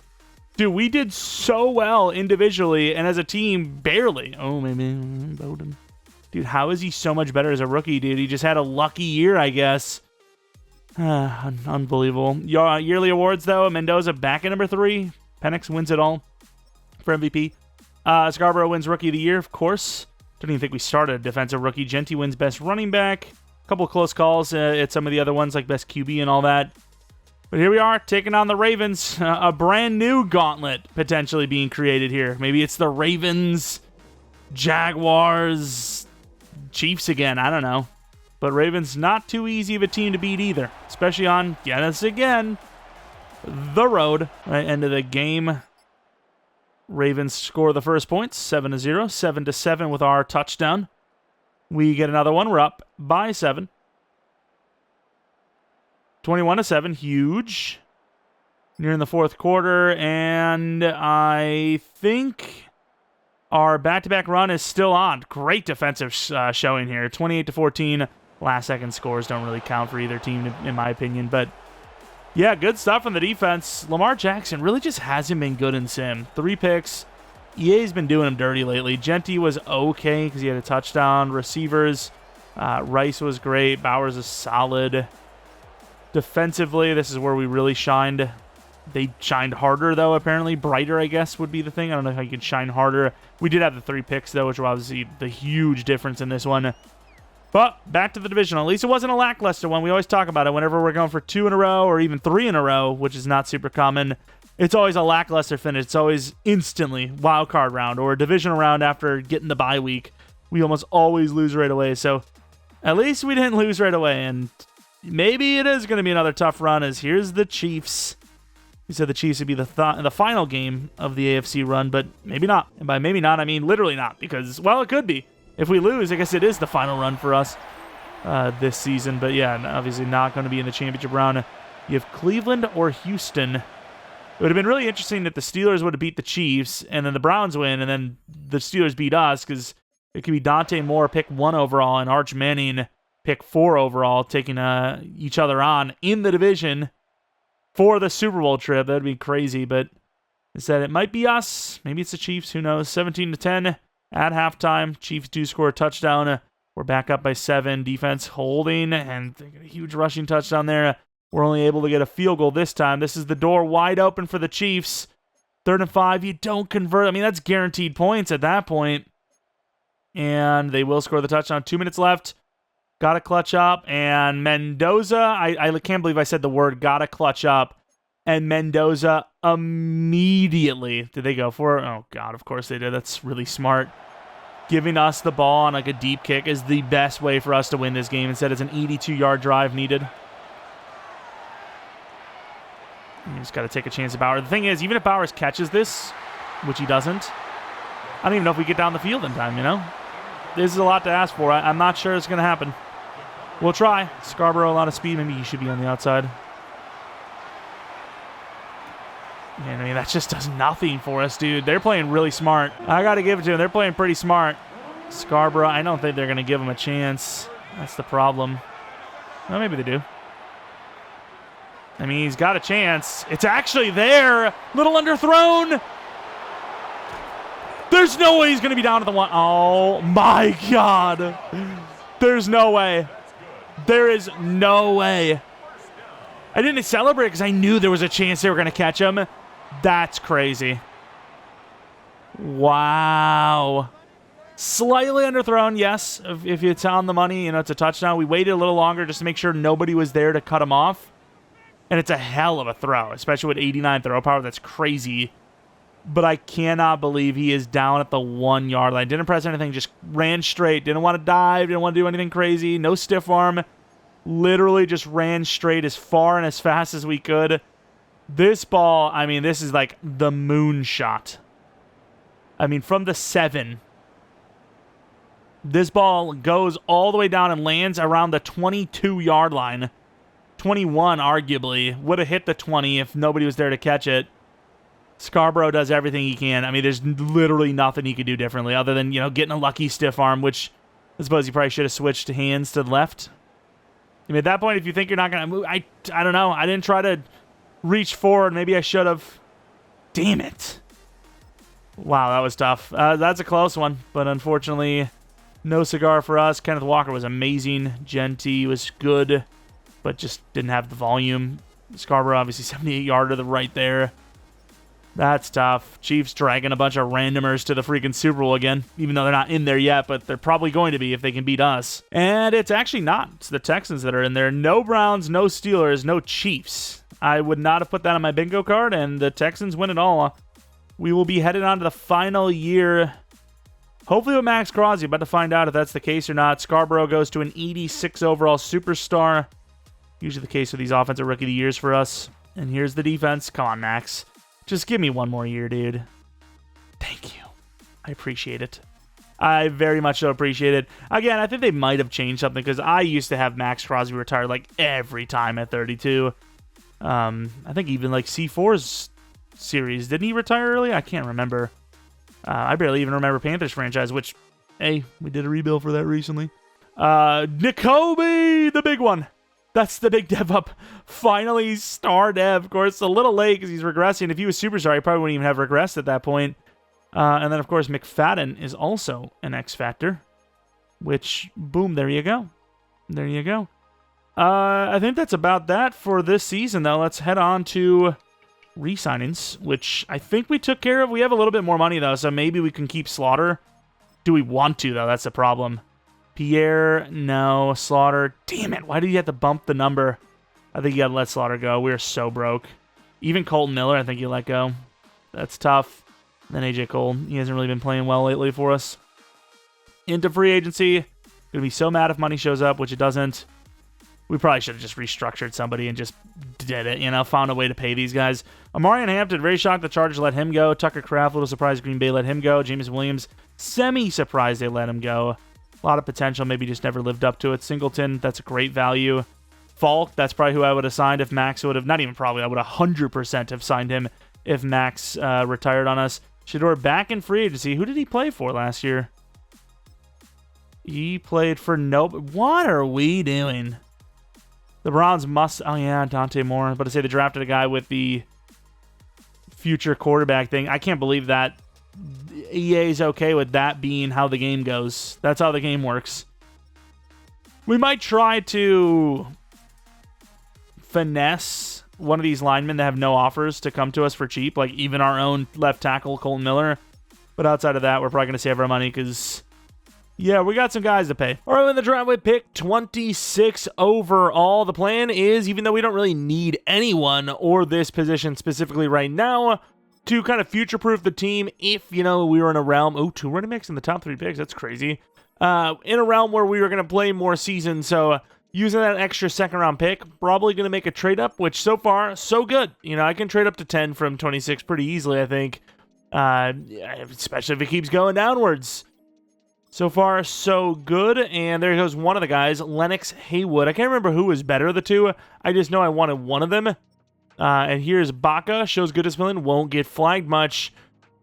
Dude, we did so well individually, and as a team, barely. Oh, maybe Bowden. Dude, how is he so much better as a rookie, dude? He just had a lucky year, I guess. Unbelievable. Yearly awards, though. Mendoza back at number 3. Penix wins it all for MVP. Scarborough wins Rookie of the Year, of course. Don't even think we started a defensive rookie. Genty wins Best Running Back. A couple of close calls at some of the other ones, like Best QB and all that. But here we are, taking on the Ravens. A brand new gauntlet potentially being created here. Maybe it's the Ravens, Jaguars, Chiefs again. I don't know. But Ravens, not too easy of a team to beat either. Especially on, yes again, the road. Right, end of the game. Ravens score the first points, 7-0, 7-7 with our touchdown. We get another one. We're up by 7. 21-7, huge. Near in the fourth quarter, and I think our back-to-back run is still on. Great defensive showing here. 28-14. Last-second scores don't really count for either team, in my opinion, but yeah, good stuff on the defense. Lamar Jackson really just hasn't been good in Sim. 3 picks. EA's been doing him dirty lately. Genty was okay because he had a touchdown. Receivers, Rice was great. Bowers is solid. Defensively, this is where we really shined. They shined harder, though, apparently. Brighter, I guess, would be the thing. I don't know how you could shine harder. We did have the 3 picks, though, which was obviously the huge difference in this one. But back to the division. At least it wasn't a lackluster one. We always talk about it whenever we're going for 2 in a row or even 3 in a row, which is not super common. It's always a lackluster finish. It's always instantly wild card round or a divisional round after getting the bye week. We almost always lose right away. So at least we didn't lose right away. And maybe it is going to be another tough run, as here's the Chiefs. We said the Chiefs would be the final game of the AFC run, but maybe not. And by maybe not, I mean literally not, because, well, it could be. If we lose, I guess it is the final run for us this season. But yeah, obviously not going to be in the championship round. You have Cleveland or Houston. It would have been really interesting if the Steelers would have beat the Chiefs and then the Browns win and then the Steelers beat us, because it could be Dante Moore pick 1 overall and Arch Manning pick 4 overall, taking each other on in the division for the Super Bowl trip. That'd be crazy, but instead it might be us. Maybe it's the Chiefs. Who knows? 17-10 at halftime. Chiefs do score a touchdown. We're back up by 7. Defense holding, and they get a huge rushing touchdown there. We're only able to get a field goal this time. This is the door wide open for the Chiefs. 3rd and 5. You don't convert. I mean, that's guaranteed points at that point. And they will score the touchdown. 2 minutes left. Got to clutch up. And Mendoza, I can't believe I said the word got to clutch up. And Mendoza immediately, did they go for it? Oh, God, of course they did. That's really smart. Giving us the ball on like a deep kick is the best way for us to win this game. Instead, it's an 82-yard drive needed. You just got to take a chance at Bowers. The thing is, even if Bowers catches this, which he doesn't, I don't even know if we get down the field in time, you know? This is a lot to ask for. I'm not sure it's going to happen. We'll try. Scarborough, a lot of speed. Maybe he should be on the outside. Yeah, I mean, that just does nothing for us, dude. They're playing really smart. I got to give it to them. They're playing pretty smart. Scarborough, I don't think they're going to give him a chance. That's the problem. Well, maybe they do. I mean, he's got a chance. It's actually there. Little underthrown. There's no way he's going to be down at the 1. Oh, my God. There's no way. There is no way. I didn't celebrate because I knew there was a chance they were going to catch him. That's crazy. Wow. Slightly underthrown, yes. If it's on the money, you know, it's a touchdown. We waited a little longer just to make sure nobody was there to cut him off. And it's a hell of a throw, especially with 89 throw power. That's crazy. But I cannot believe he is down at the 1 yard line. Didn't press anything, just ran straight. Didn't want to dive, didn't want to do anything crazy. No stiff arm. Literally just ran straight as far and as fast as we could. This ball, I mean, this is like the moon shot. I mean, from the 7. This ball goes all the way down and lands around the 22-yard line. 21, arguably. Would have hit the 20 if nobody was there to catch it. Scarborough does everything he can. I mean, there's literally nothing he could do differently other than, you know, getting a lucky stiff arm, which I suppose he probably should have switched hands to the left. I mean, at that point, if you think you're not going to move, I don't know. I didn't try to reach forward. Maybe I should have. Damn it. Wow, that was tough. That's a close one, but unfortunately, no cigar for us. Kenneth Walker was amazing. Genty was good, but just didn't have the volume. Scarborough, obviously, 78-yarder to the right there. That's tough. Chiefs dragging a bunch of randomers to the freaking Super Bowl again, even though they're not in there yet, but they're probably going to be if they can beat us. And it's actually not. It's the Texans that are in there. No Browns, no Steelers, no Chiefs. I would not have put that on my bingo card, and the Texans win it all. We will be headed on to the final year, hopefully with Max Crosby. About to find out if that's the case or not. Scarborough goes to an 86 overall superstar. Usually the case with these offensive rookie of the years for us. And here's the defense. Come on, Max. Just give me one more year, dude. Thank you. I appreciate it. I very much so appreciate it. Again, I think they might have changed something because I used to have Max Crosby retire like every time at 32. I think even like C4's series. Didn't he retire early? I can't remember. I barely even remember Panthers franchise, which, hey, we did a rebuild for that recently. N'Kobe, the big one. That's the big dev up. Finally, star dev. Of course, a little late because he's regressing. If he was superstar, he probably wouldn't even have regressed at that point. And then, of course, McFadden is also an X Factor. Which, boom, there you go. There you go. I think that's about that for this season, though. Let's head on to re-signings, which I think we took care of. We have a little bit more money, though, so maybe we can keep Slaughter. Do we want to, though? That's the problem. Pierre, no. Slaughter, damn it. Why did you have to bump the number? I think you got to let Slaughter go. We're so broke. Even Colton Miller, I think you let go. That's tough. Then AJ Cole, he hasn't really been playing well lately for us. Into free agency. Going to be so mad if money shows up, which it doesn't. We probably should have just restructured somebody and just did it, you know, found a way to pay these guys. Amarian Hampton, very shocked the Chargers let him go. Tucker Kraft, little surprised Green Bay let him go. James Williams, semi-surprised they let him go. A lot of potential, maybe just never lived up to it. Singleton, that's a great value. Falk, that's probably who I would have signed if Max would have, not even probably, I would 100% have signed him if Max retired on us. Shador back in free agency. Who did he play for last year? He played for What are we doing? The Browns must, oh yeah, Dante Moore. But to say they drafted a guy with the future quarterback thing. I can't believe that EA is okay with that being how the game goes. That's how the game works. We might try to finesse one of these linemen that have no offers to come to us for cheap, like even our own left tackle, Colton Miller. But outside of that, we're probably going to save our money because, yeah, we got some guys to pay. All right, in the draft, we pick 26 overall. The plan is, even though we don't really need anyone or this position specifically right now, to kind of future-proof the team if, you know, we were in a realm... Oh, 2 running backs in the top 3 picks. That's crazy. In a realm where we were going to play more seasons, so using that extra second-round pick, probably going to make a trade-up, which so far, so good. You know, I can trade up to 10 from 26 pretty easily, I think, especially if it keeps going downwards. So far, so good, and there goes one of the guys, Lennox Haywood. I can't remember who was better of the two. I just know I wanted one of them. And here's Baca, shows good discipline, won't get flagged much.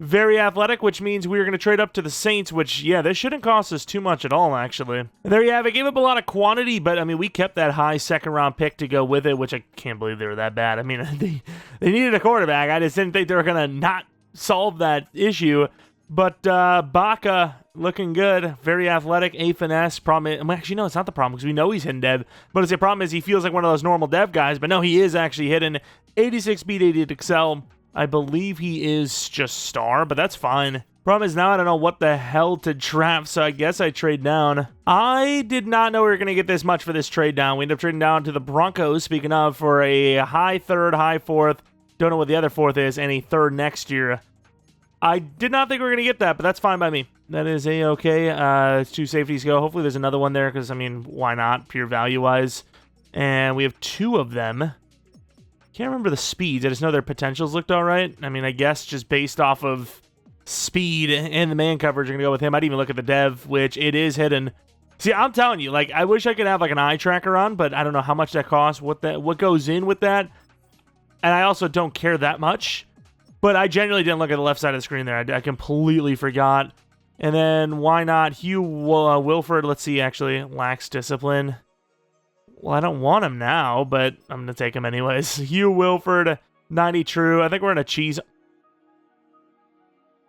Very athletic, which means we're going to trade up to the Saints, which, yeah, this shouldn't cost us too much at all, actually. And there you have it. Gave up a lot of quantity, but, I mean, we kept that high second-round pick to go with it, which I can't believe they were that bad. I mean, they needed a quarterback. I just didn't think they were going to not solve that issue. But Baca looking good, very athletic, A finesse. Problem is, actually, no, it's not the problem because we know he's hitting dev. But the problem is he feels like one of those normal dev guys. But no, he is actually hitting 86 speed, 88 excel. I believe he is just star, but that's fine. Problem is now I don't know what the hell to draft, so I guess I trade down. I did not know we were going to get this much for this trade down. We ended up trading down to the Broncos, speaking of, for a high third, high fourth. Don't know what the other fourth is, and a third next year. I did not think we were going to get that, but that's fine by me. That is A-okay. 2 safeties go. Hopefully there's another one there, because, I mean, why not, pure value-wise. And we have 2 of them. Can't remember the speeds. I just know their potentials looked all right. I mean, I guess just based off of speed and the man coverage, you're going to go with him. I'd even look at the dev, which it is hidden. See, I'm telling you, like, I wish I could have, like, an eye tracker on, but I don't know how much that costs, what goes in with that. And I also don't care that much. But I genuinely didn't look at the left side of the screen there. I completely forgot. And then, why not? Hugh Wilford, let's see, actually, lacks discipline. Well, I don't want him now, but I'm going to take him anyways. Hugh Wilford, 90 true. I think we're in a cheese.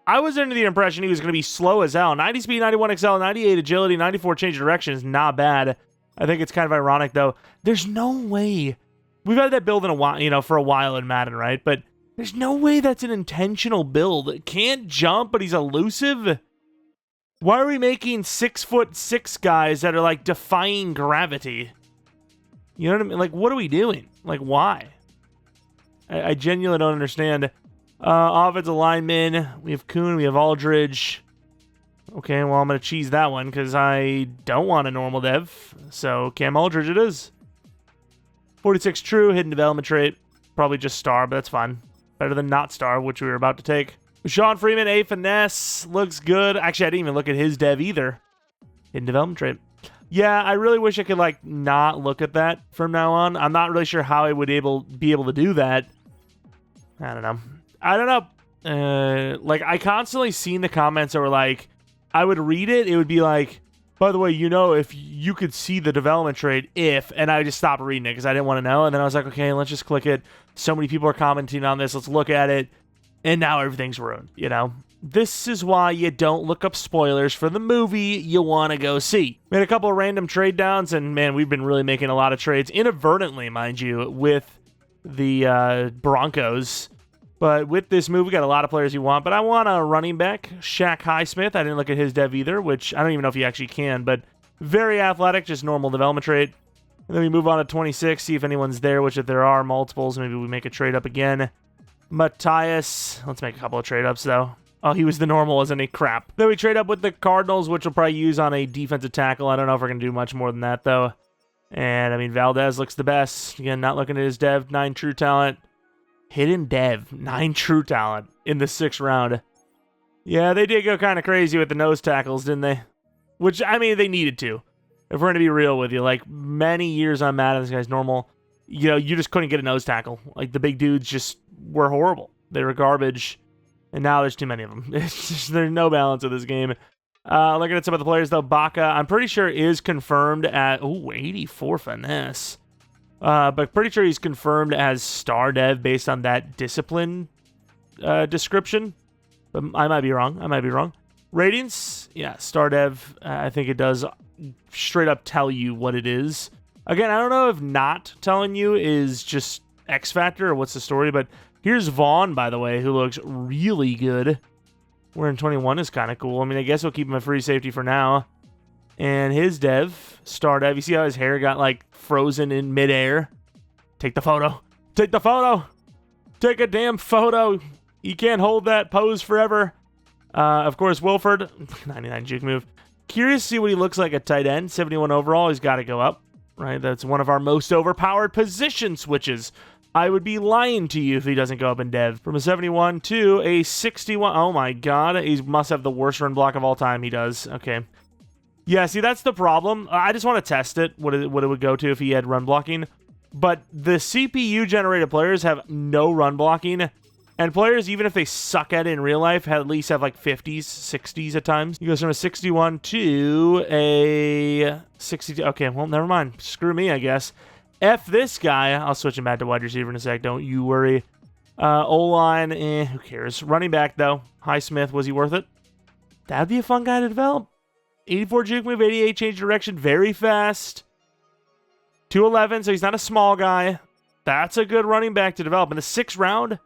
I was under the impression he was going to be slow as hell. 90 speed, 91 excel, 98 agility, 94 change of direction is not bad. I think it's kind of ironic, though. There's no way. We've had that build in a while, for a while in Madden, right? But there's no way that's an intentional build. Can't jump, but he's elusive. Why are we making 6'6" guys that are like defying gravity? You know what I mean? Like, what are we doing? Like, why? I genuinely don't understand. Offensive linemen. We have Kuhn. We have Aldridge. Okay, well, I'm going to cheese that one because I don't want a normal dev. So, Cam Aldridge it is. 46 true. Hidden development trait. Probably just star, but that's fine. Better than not star, which we were about to take. Sean Freeman, A finesse. Looks good. Actually, I didn't even look at his dev either. Hidden development trait. Yeah, I really wish I could, like, not look at that from now on. I'm not really sure how I would be able to do that. I don't know. Like, I constantly seen the comments that were like, I would read it. It would be like, by the way, if you could see the development trait, and I just stopped reading it because I didn't want to know. And then I was like, okay, let's just click it. So many people are commenting on this. Let's look at it. And now everything's ruined, This is why you don't look up spoilers for the movie you want to go see. Made a couple of random trade downs, and man, we've been really making a lot of trades, inadvertently, mind you, with the Broncos. But with this move, we got a lot of players you want. But I want a running back, Shaq Highsmith. I didn't look at his dev either, which I don't even know if he actually can, but very athletic, just normal development trait. And then we move on to 26, see if anyone's there, which if there are multiples, maybe we make a trade up again. Matthias, let's make a couple of trade ups though. Oh, he was the normal, wasn't he? Crap. Then we trade up with the Cardinals, which we'll probably use on a defensive tackle. I don't know if we're going to do much more than that, though. And, I mean, Valdez looks the best. Again, not looking at his dev. 9 true talent. Hidden dev. 9 true talent in the 6th round. Yeah, they did go kind of crazy with the nose tackles, didn't they? Which, I mean, they needed to. If we're going to be real with you. Like, many years on Madden, this guy's normal. You just couldn't get a nose tackle. Like, the big dudes just were horrible. They were garbage. And now there's too many of them. There's no balance of this game. Looking at some of the players, though, Baca, I'm pretty sure is confirmed at... Ooh, 84 finesse. But pretty sure he's confirmed as star dev based on that discipline description. But I might be wrong. Ratings? Yeah, star dev. I think it does straight up tell you what it is. Again, I don't know if not telling you is just X Factor or what's the story, but... Here's Vaughn, by the way, who looks really good. Wearing 21 is kind of cool. I mean, I guess we'll keep him a free safety for now. And his dev, star dev, you see how his hair got, like, frozen in midair? Take the photo. Take the photo. Take a damn photo. You can't hold that pose forever. Of course, Wilford, 99 juke move. Curious to see what he looks like at tight end. 71 overall, he's got to go up, right? That's one of our most overpowered position switches. I would be lying to you if he doesn't go up in dev. From a 71 to a 61. Oh my god. He must have the worst run block of all time. He does. Okay. Yeah, see, that's the problem. I just want to test it, what it would go to if he had run blocking. But the CPU-generated players have no run blocking. And players, even if they suck at it in real life, at least have like 50s, 60s at times. He goes from a 61 to a 62. Okay, well, never mind. Screw me, I guess. F this guy. I'll switch him back to wide receiver in a sec. Don't you worry. O-line, who cares? Running back, though. Highsmith, was he worth it? That'd be a fun guy to develop. 84 juke move, 88 change direction, very fast. 211, so he's not a small guy. That's a good running back to develop. In the 6th round,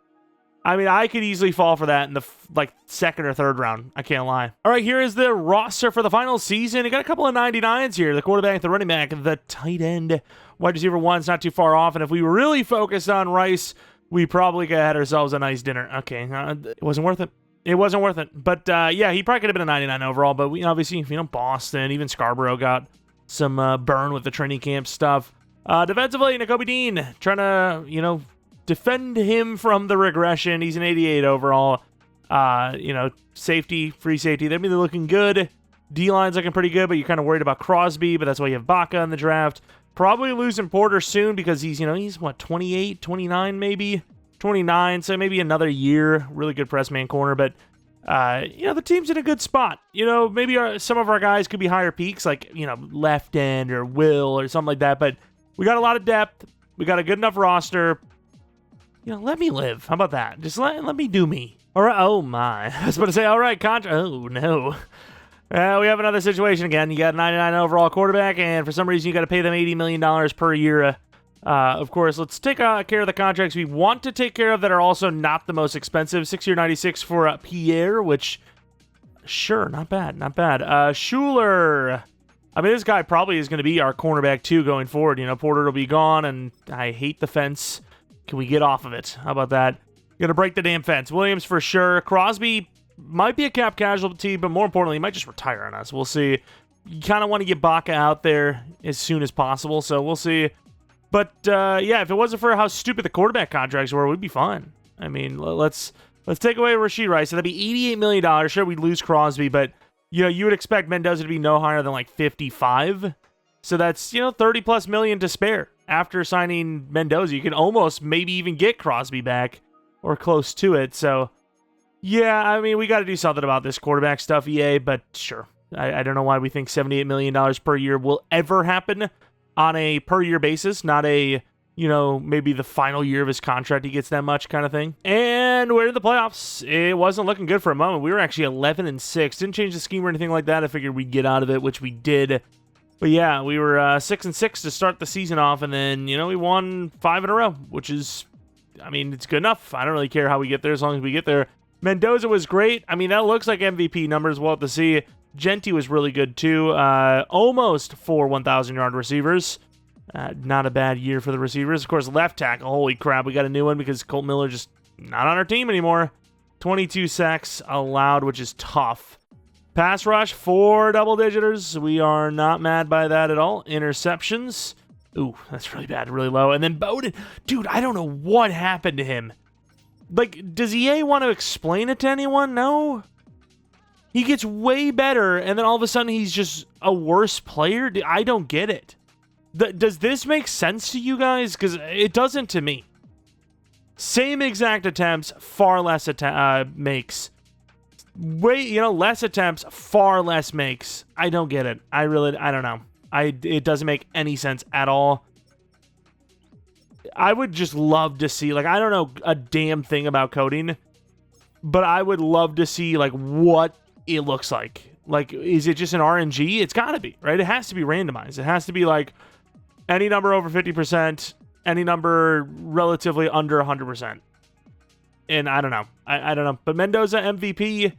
I mean, I could easily fall for that in the 2nd or 3rd round. I can't lie. All right, here is the roster for the final season. You got a couple of 99s here. The quarterback, the running back, the tight end, wide receiver 1's not too far off. And if we were really focused on Rice, we probably could have had ourselves a nice dinner. Okay, it wasn't worth it. It wasn't worth it. But, yeah, he probably could have been a 99 overall. But we obviously, Boston, even Scarborough got some burn with the training camp stuff. Defensively, Nakobe Dean trying to, defend him from the regression. He's an 88 overall. Safety, free safety. They're looking good. D-line's looking pretty good, but you're kind of worried about Crosby, but that's why you have Baca in the draft. Probably losing Porter soon because he's what, 28, 29 maybe? 29, so maybe another year. Really good press man corner, but the team's in a good spot. Maybe some of our guys could be higher peaks, like, left end or Will or something like that, but we got a lot of depth. We got a good enough roster. Let me live. How about that? Just let me do me. All right. Oh, my. I was about to say, all right, oh, no. We have another situation again. You got a 99 overall quarterback, and for some reason, you got to pay them $80 million per year. Of course, let's take care of the contracts we want to take care of that are also not the most expensive. 6-year 96 for Pierre, which, sure, not bad, not bad. Schuler. I mean, this guy probably is going to be our cornerback, too, going forward. Porter will be gone, and I hate the fence. Can we get off of it? How about that? Gonna break the damn fence. Williams for sure. Crosby might be a cap casualty, but more importantly, he might just retire on us. We'll see. You kind of want to get Baca out there as soon as possible, so we'll see. But, yeah, if it wasn't for how stupid the quarterback contracts were, we'd be fine. I mean, let's take away Rashee Rice. So that'd be $88 million. Sure, we'd lose Crosby, but, you would expect Mendoza to be no higher than, 55. So that's, $30+ million to spare. After signing Mendoza, you can almost maybe even get Crosby back or close to it. So, yeah, I mean, we got to do something about this quarterback stuff, EA, but sure. I don't know why we think $78 million per year will ever happen on a per-year basis, not a, maybe the final year of his contract he gets that much kind of thing. And we're in the playoffs. It wasn't looking good for a moment. We were actually 11-6. Didn't change the scheme or anything like that. I figured we'd get out of it, which we did. But yeah, we were 6-6 to start the season off, and then, we won 5 in a row, which is, I mean, it's good enough. I don't really care how we get there as long as we get there. Mendoza was great. I mean, that looks like MVP numbers. We'll have to see. Genty was really good, too. Almost 4 1,000-yard receivers. Not a bad year for the receivers. Of course, left tackle. Holy crap, we got a new one because Colt Miller just not on our team anymore. 22 sacks allowed, which is tough. Pass rush, 4 double-digiters. We are not mad by that at all. Interceptions. Ooh, that's really bad, really low. And then Bowden. Dude, I don't know what happened to him. Does EA want to explain it to anyone? No? He gets way better, and then all of a sudden he's just a worse player? I don't get it. Does this make sense to you guys? Because it doesn't to me. Same exact attempts, far less makes. Less attempts, far less makes. I don't get it. I don't know. It doesn't make any sense at all. I would just love to see, I don't know a damn thing about coding, but I would love to see, what it looks like. Is it just an RNG? It's got to be, right? It has to be randomized. It has to be, any number over 50%, any number relatively under 100%. And I don't know. I don't know. But Mendoza, MVP.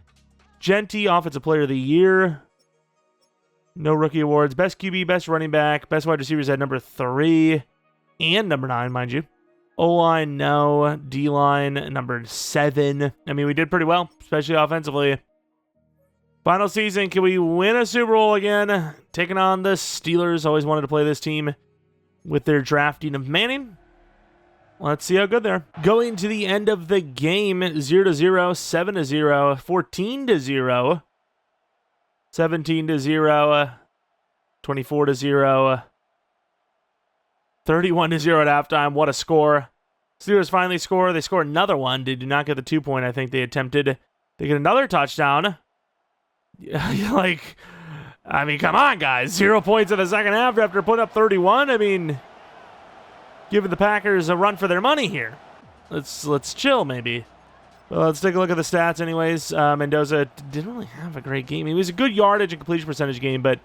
Genty, Offensive Player of the Year. No rookie awards. Best QB, best running back, best wide receivers at number 3 and number 9, mind you. O-line, no. D-line, number 7. I mean, we did pretty well, especially offensively. Final season, can we win a Super Bowl again? Taking on the Steelers. Always wanted to play this team with their drafting of Manning. Let's see how good they are. Going to the end of the game, 0-0, 7-0, 14-0, 17-0, 24-0, 31-0 at halftime. What a score. Steelers finally score. They score another one. They do not get the 2-point I think they attempted. They get another touchdown. I mean, come on, guys. 0 points in the second half after putting up 31. I mean, giving the Packers a run for their money here. Let's chill, maybe. Well, let's take a look at the stats anyways. Mendoza didn't really have a great game. He was a good yardage and completion percentage game, but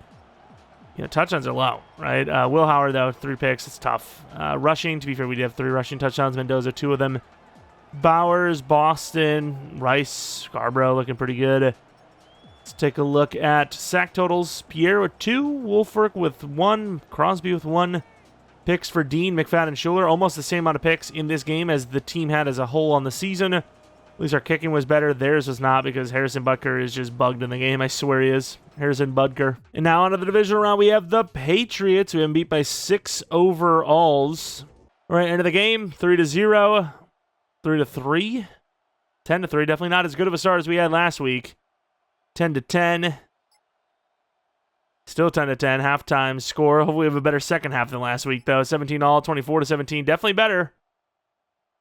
touchdowns are low, right? Will Howard, though, 3 picks. It's tough. Rushing, to be fair, we did have 3 rushing touchdowns. Mendoza, 2 of them. Bowers, Boston, Rice, Scarborough looking pretty good. Let's take a look at sack totals. Pierre with 2, Wolfric with 1, Crosby with 1. Picks for Dean, McFadden, Schuler. Almost the same amount of picks in this game as the team had as a whole on the season. At least our kicking was better. Theirs was not because Harrison Butker is just bugged in the game. I swear he is. Harrison Butker. And now onto the divisional round, we have the Patriots. We have been beat by 6 overalls. All right, end of the game, 3-0, 3-3, 10-3. Definitely not as good of a start as we had last week. 10-10. Still 10-10. Halftime score. Hopefully we have a better second half than last week, though. 17-all, 24-17. Definitely better.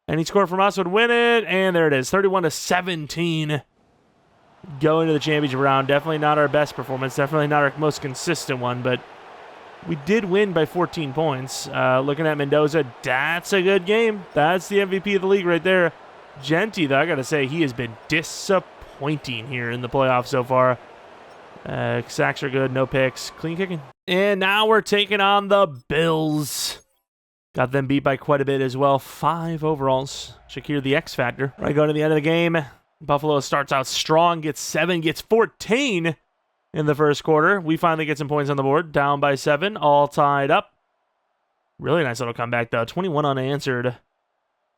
Any score from us would win it. And there it is. 31-17. Going to the championship round. Definitely not our best performance. Definitely not our most consistent one, but we did win by 14 points. Looking at Mendoza, that's a good game. That's the MVP of the league right there. Genty, though, I got to say, he has been disappointing here in the playoffs so far. Sacks are good, no picks, clean kicking. And now we're taking on the Bills. Got them beat by quite a bit as well. 5 overalls. Shakir, the X Factor. Right, going to the end of the game. Buffalo starts out strong, gets 7, gets 14 in the first quarter. We finally get some points on the board. Down by 7, all tied up. Really nice little comeback, though. 21 unanswered.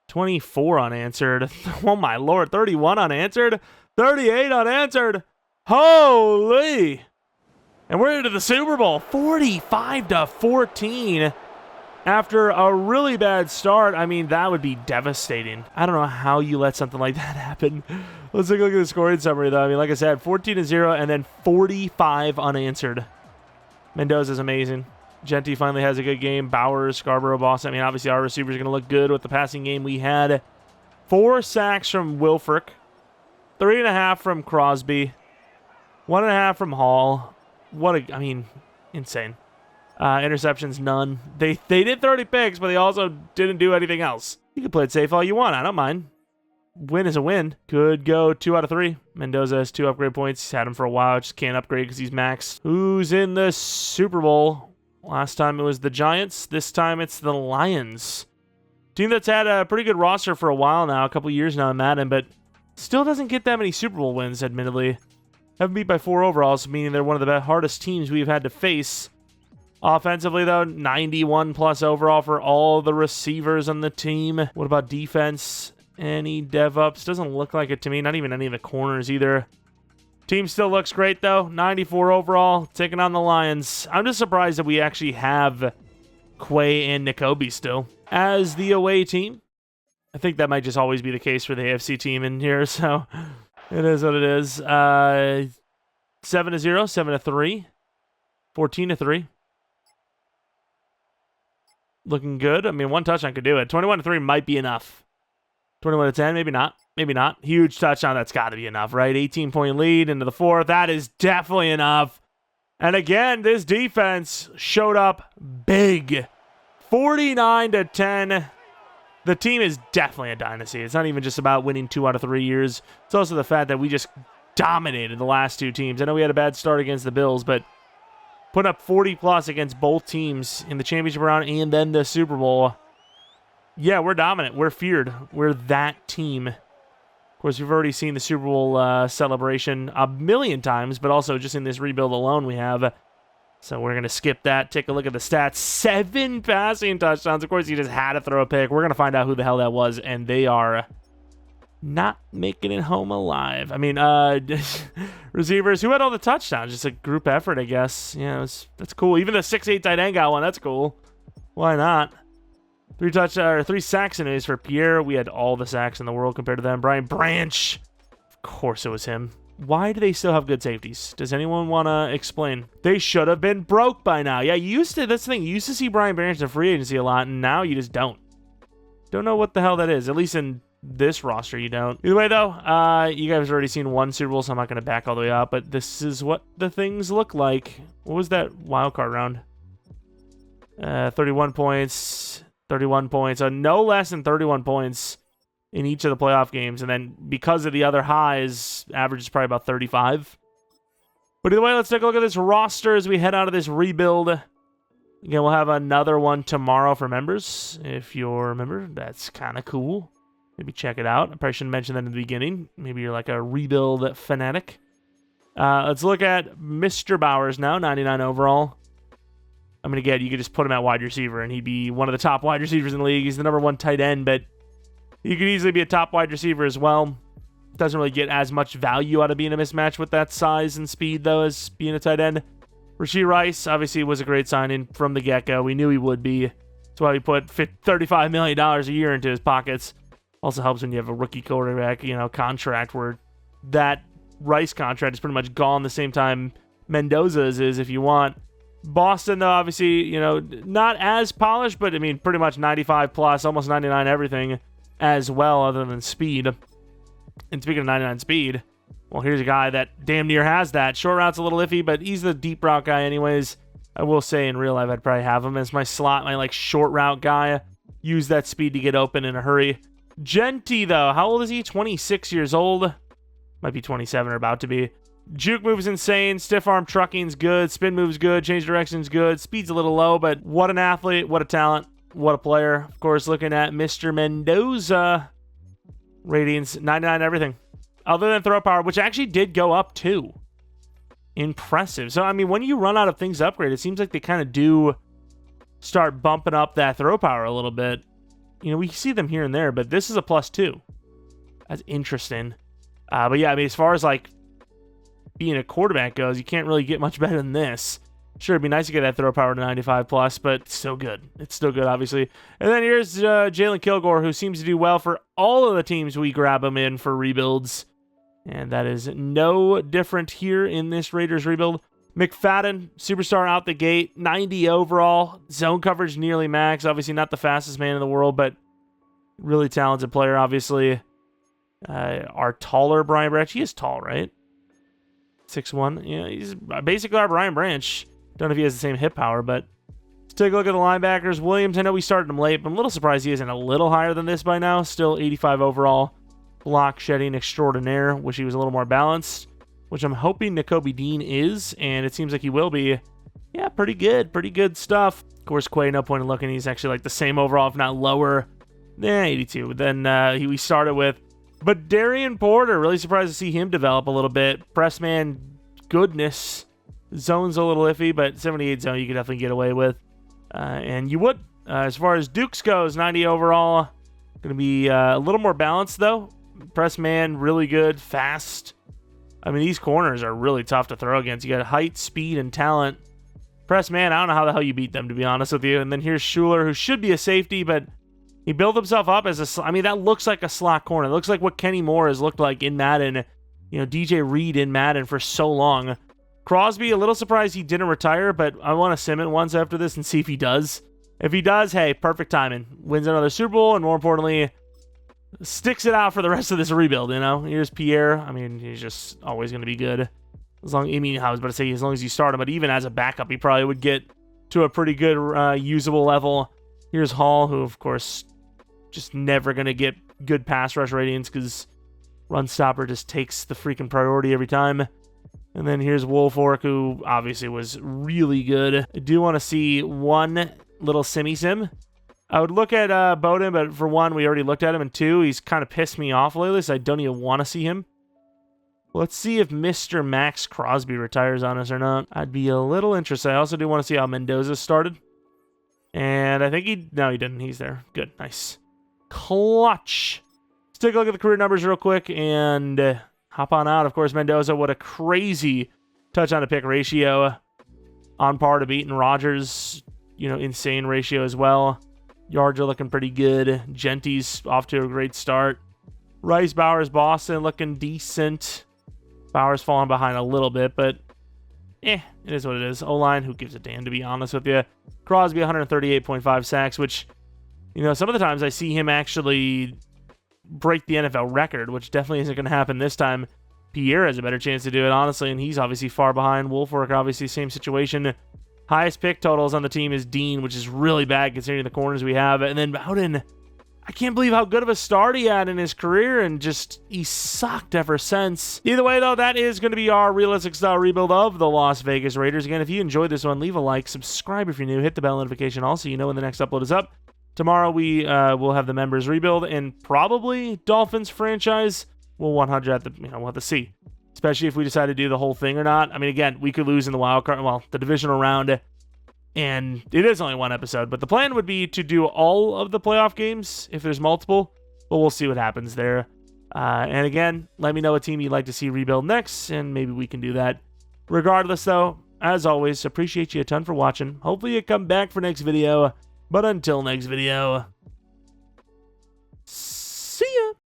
24 unanswered. Oh, my Lord. 31 unanswered. 38 unanswered. Holy! And we're into the Super Bowl. 45-14. After a really bad start, I mean, that would be devastating. I don't know how you let something like that happen. Let's take a look at the scoring summary, though. I mean, like I said, 14-0 and then 45 unanswered. Mendoza's amazing. Genty finally has a good game. Bowers, Scarborough, Boston. I mean, obviously our receivers are going to look good with the passing game. We had 4 sacks from Wilfric, 3.5 from Crosby, 1.5 from Hall. Insane. Interceptions, none. They did 30 picks, but they also didn't do anything else. You can play it safe all you want. I don't mind. Win is a win. Could go 2 out of 3. Mendoza has 2 upgrade points. He's had him for a while. Just can't upgrade because he's maxed. Who's in the Super Bowl? Last time it was the Giants. This time it's the Lions. Team that's had a pretty good roster for a while now, a couple years now in Madden, but still doesn't get that many Super Bowl wins, admittedly. Have been beat by 4 overalls, meaning they're one of the hardest teams we've had to face. Offensively, though, 91+ overall for all the receivers on the team. What about defense? Any dev-ups? Doesn't look like it to me. Not even any of the corners either. Team still looks great, though. 94 overall, taking on the Lions. I'm just surprised that we actually have Quay and Nakobe still as the away team. I think that might just always be the case for the AFC team in here, so it is what it is. 7-0, 7-3, 14-3. Looking good. I mean, 1 touchdown could do it. 21-3 might be enough. 21-10, maybe not. Maybe not. Huge touchdown, that's got to be enough, right? 18-point lead into the 4th. That is definitely enough. And again, this defense showed up big. 49-10. The team is definitely a dynasty. It's not even just about winning 2 out of 3 years. It's also the fact that we just dominated the last 2 teams. I know we had a bad start against the Bills, but put up 40+ against both teams in the championship round and then the Super Bowl. Yeah, we're dominant. We're feared. We're that team. Of course, we've already seen the Super Bowl celebration a million times, but also just in this rebuild alone we have. So we're going to skip that. Take a look at the stats. 7 passing touchdowns. Of course, he just had to throw a pick. We're going to find out who the hell that was, and they are not making it home alive. I mean, receivers, who had all the touchdowns? Just a group effort, I guess. Yeah, that's cool. Even the 6'8" tight end got one. That's cool. Why not? 3 sacks anyways for Pierre. We had all the sacks in the world compared to them. Brian Branch. Of course it was him. Why do they still have good safeties? Does anyone want to explain? They should have been broke by now. Yeah, that's the thing. You used to see Brian Branch in free agency a lot, and now you just don't. Don't know what the hell that is. At least in this roster, you don't. Either way, though, you guys have already seen 1 Super Bowl, so I'm not going to back all the way up, but this is what the things look like. What was that wild card round? 31 points. 31 points. So no less than 31 points in each of the playoff games. And then because of the other highs, average is probably about 35. But either way, let's take a look at this roster as we head out of this rebuild. Again, we'll have another one tomorrow for members. If you're a member, that's kind of cool. Maybe check it out. I probably shouldn't mention that in the beginning. Maybe you're like a rebuild fanatic. Let's look at Mr. Bowers now, 99 overall. I'm going to get, you could just put him at wide receiver, and he'd be one of the top wide receivers in the league. He's the number 1 tight end, but he could easily be a top wide receiver as well. Doesn't really get as much value out of being a mismatch with that size and speed, though, as being a tight end. Rashee Rice, obviously, was a great signing from the get-go. We knew he would be. That's why we put $35 million a year into his pockets. Also helps when you have a rookie quarterback, contract where that Rice contract is pretty much gone the same time Mendoza's is, if you want. Boston, though, obviously, not as polished, but, pretty much 95 plus, almost 99 everything as well, other than speed. And speaking of 99 speed, well, here's a guy that damn near has that. Short route's a little iffy, but he's the deep route guy anyways. I will say in real life, I'd probably have him as my slot, my short route guy. Use that speed to get open in a hurry. Genty, though, how old is he? 26 years old. Might be 27 or about to be. Juke move's insane. Stiff arm trucking's good. Spin move's good. Change direction's good. Speed's a little low, but what an athlete. What a talent. What a player. Of course, looking at Mr. Mendoza. Ratings, 99 everything. Other than throw power, which actually did go up too. Impressive. So, when you run out of things to upgrade, it seems like they kind of do start bumping up that throw power a little bit. We see them here and there, but this is a +2. That's interesting. But yeah, as far as being a quarterback goes, you can't really get much better than this. Sure, it'd be nice to get that throw power to 95 plus, but it's still good. It's still good, obviously. And then here's Jalen Kilgore, who seems to do well for all of the teams we grab him in for rebuilds. And that is no different here in this Raiders rebuild. McFadden, superstar out the gate, 90 overall. Zone coverage nearly max. Obviously not the fastest man in the world, but really talented player, obviously. Our taller Brian Branch. He is tall, right? 6'1". Yeah, he's basically our Brian Branch. Don't know if he has the same hip power, but let's take a look at the linebackers. Williams, I know we started him late, but I'm a little surprised he isn't a little higher than this by now. Still 85 overall. Block shedding extraordinaire. Wish he was a little more balanced, which I'm hoping Nakobe Dean is, and it seems like he will be. Yeah, pretty good. Pretty good stuff. Of course, Quay, no point in looking. He's actually the same overall, if not lower. 82 than we started with. But Darian Porter, really surprised to see him develop a little bit. Pressman goodness. Zone's a little iffy, but 78 zone you could definitely get away with. And you would. As far as Dukes goes, 90 overall. Going to be a little more balanced, though. Pressman, really good, fast. These corners are really tough to throw against. You got height, speed, and talent. Pressman, I don't know how the hell you beat them, to be honest with you. And then here's Schuler, who should be a safety, but he built himself up as a... that looks like a slot corner. It looks like what Kenny Moore has looked like in Madden. DJ Reed in Madden for so long. Crosby, a little surprised he didn't retire, but I want to sim it once after this and see if he does. If he does, hey, perfect timing. Wins another Super Bowl, and more importantly, sticks it out for the rest of this rebuild, Here's Pierre. He's just always going to be good. I was about to say as long as you start him, but even as a backup, he probably would get to a pretty good usable level. Here's Hall, who, of course, just never going to get good pass rush ratings because run stopper just takes the freaking priority every time. And then here's Woolfolk, who obviously was really good. I do want to see one little sim. I would look at Bowden, but for one, we already looked at him, and two, he's kind of pissed me off lately, so I don't even want to see him. Let's see if Mr. Max Crosby retires on us or not. I'd be a little interested. I also do want to see how Mendoza started. And I think no, he didn't. He's there. Good. Nice. Clutch. Let's take a look at the career numbers real quick and hop on out. Of course, Mendoza, what a crazy touchdown to pick ratio. On par to beating Rodgers. Insane ratio as well. Yards are looking pretty good. Genty's off to a great start. Rice, Bowers, Boston looking decent. Bowers falling behind a little bit, but it is what it is. O-line, who gives a damn, to be honest with you. Crosby, 138.5 sacks, which, some of the times I see him actually break the NFL record, which definitely isn't going to happen this time. Pierre has a better chance to do it, honestly, and he's obviously far behind. Woolfolk, obviously, same situation. Highest pick totals on the team is Dean, which is really bad considering the corners we have. And then Bowden, I can't believe how good of a start he had in his career, and just he sucked ever since. Either way, though, that is going to be our realistic style rebuild of the Las Vegas Raiders. Again, if you enjoyed this one, leave a like, subscribe if you're new, hit the bell notification also, you know when the next upload is up. Tomorrow we will have the members rebuild and probably Dolphins franchise. We'll 100 at the, we'll have to see, especially if we decide to do the whole thing or not. I mean, again, we could lose in the wild card, well, the divisional round. And it is only one episode, but the plan would be to do all of the playoff games if there's multiple, but we'll see what happens there. And again, let me know a team you'd like to see rebuild next, and maybe we can do that. Regardless, though, as always, appreciate you a ton for watching. Hopefully you come back for next video, but until next video,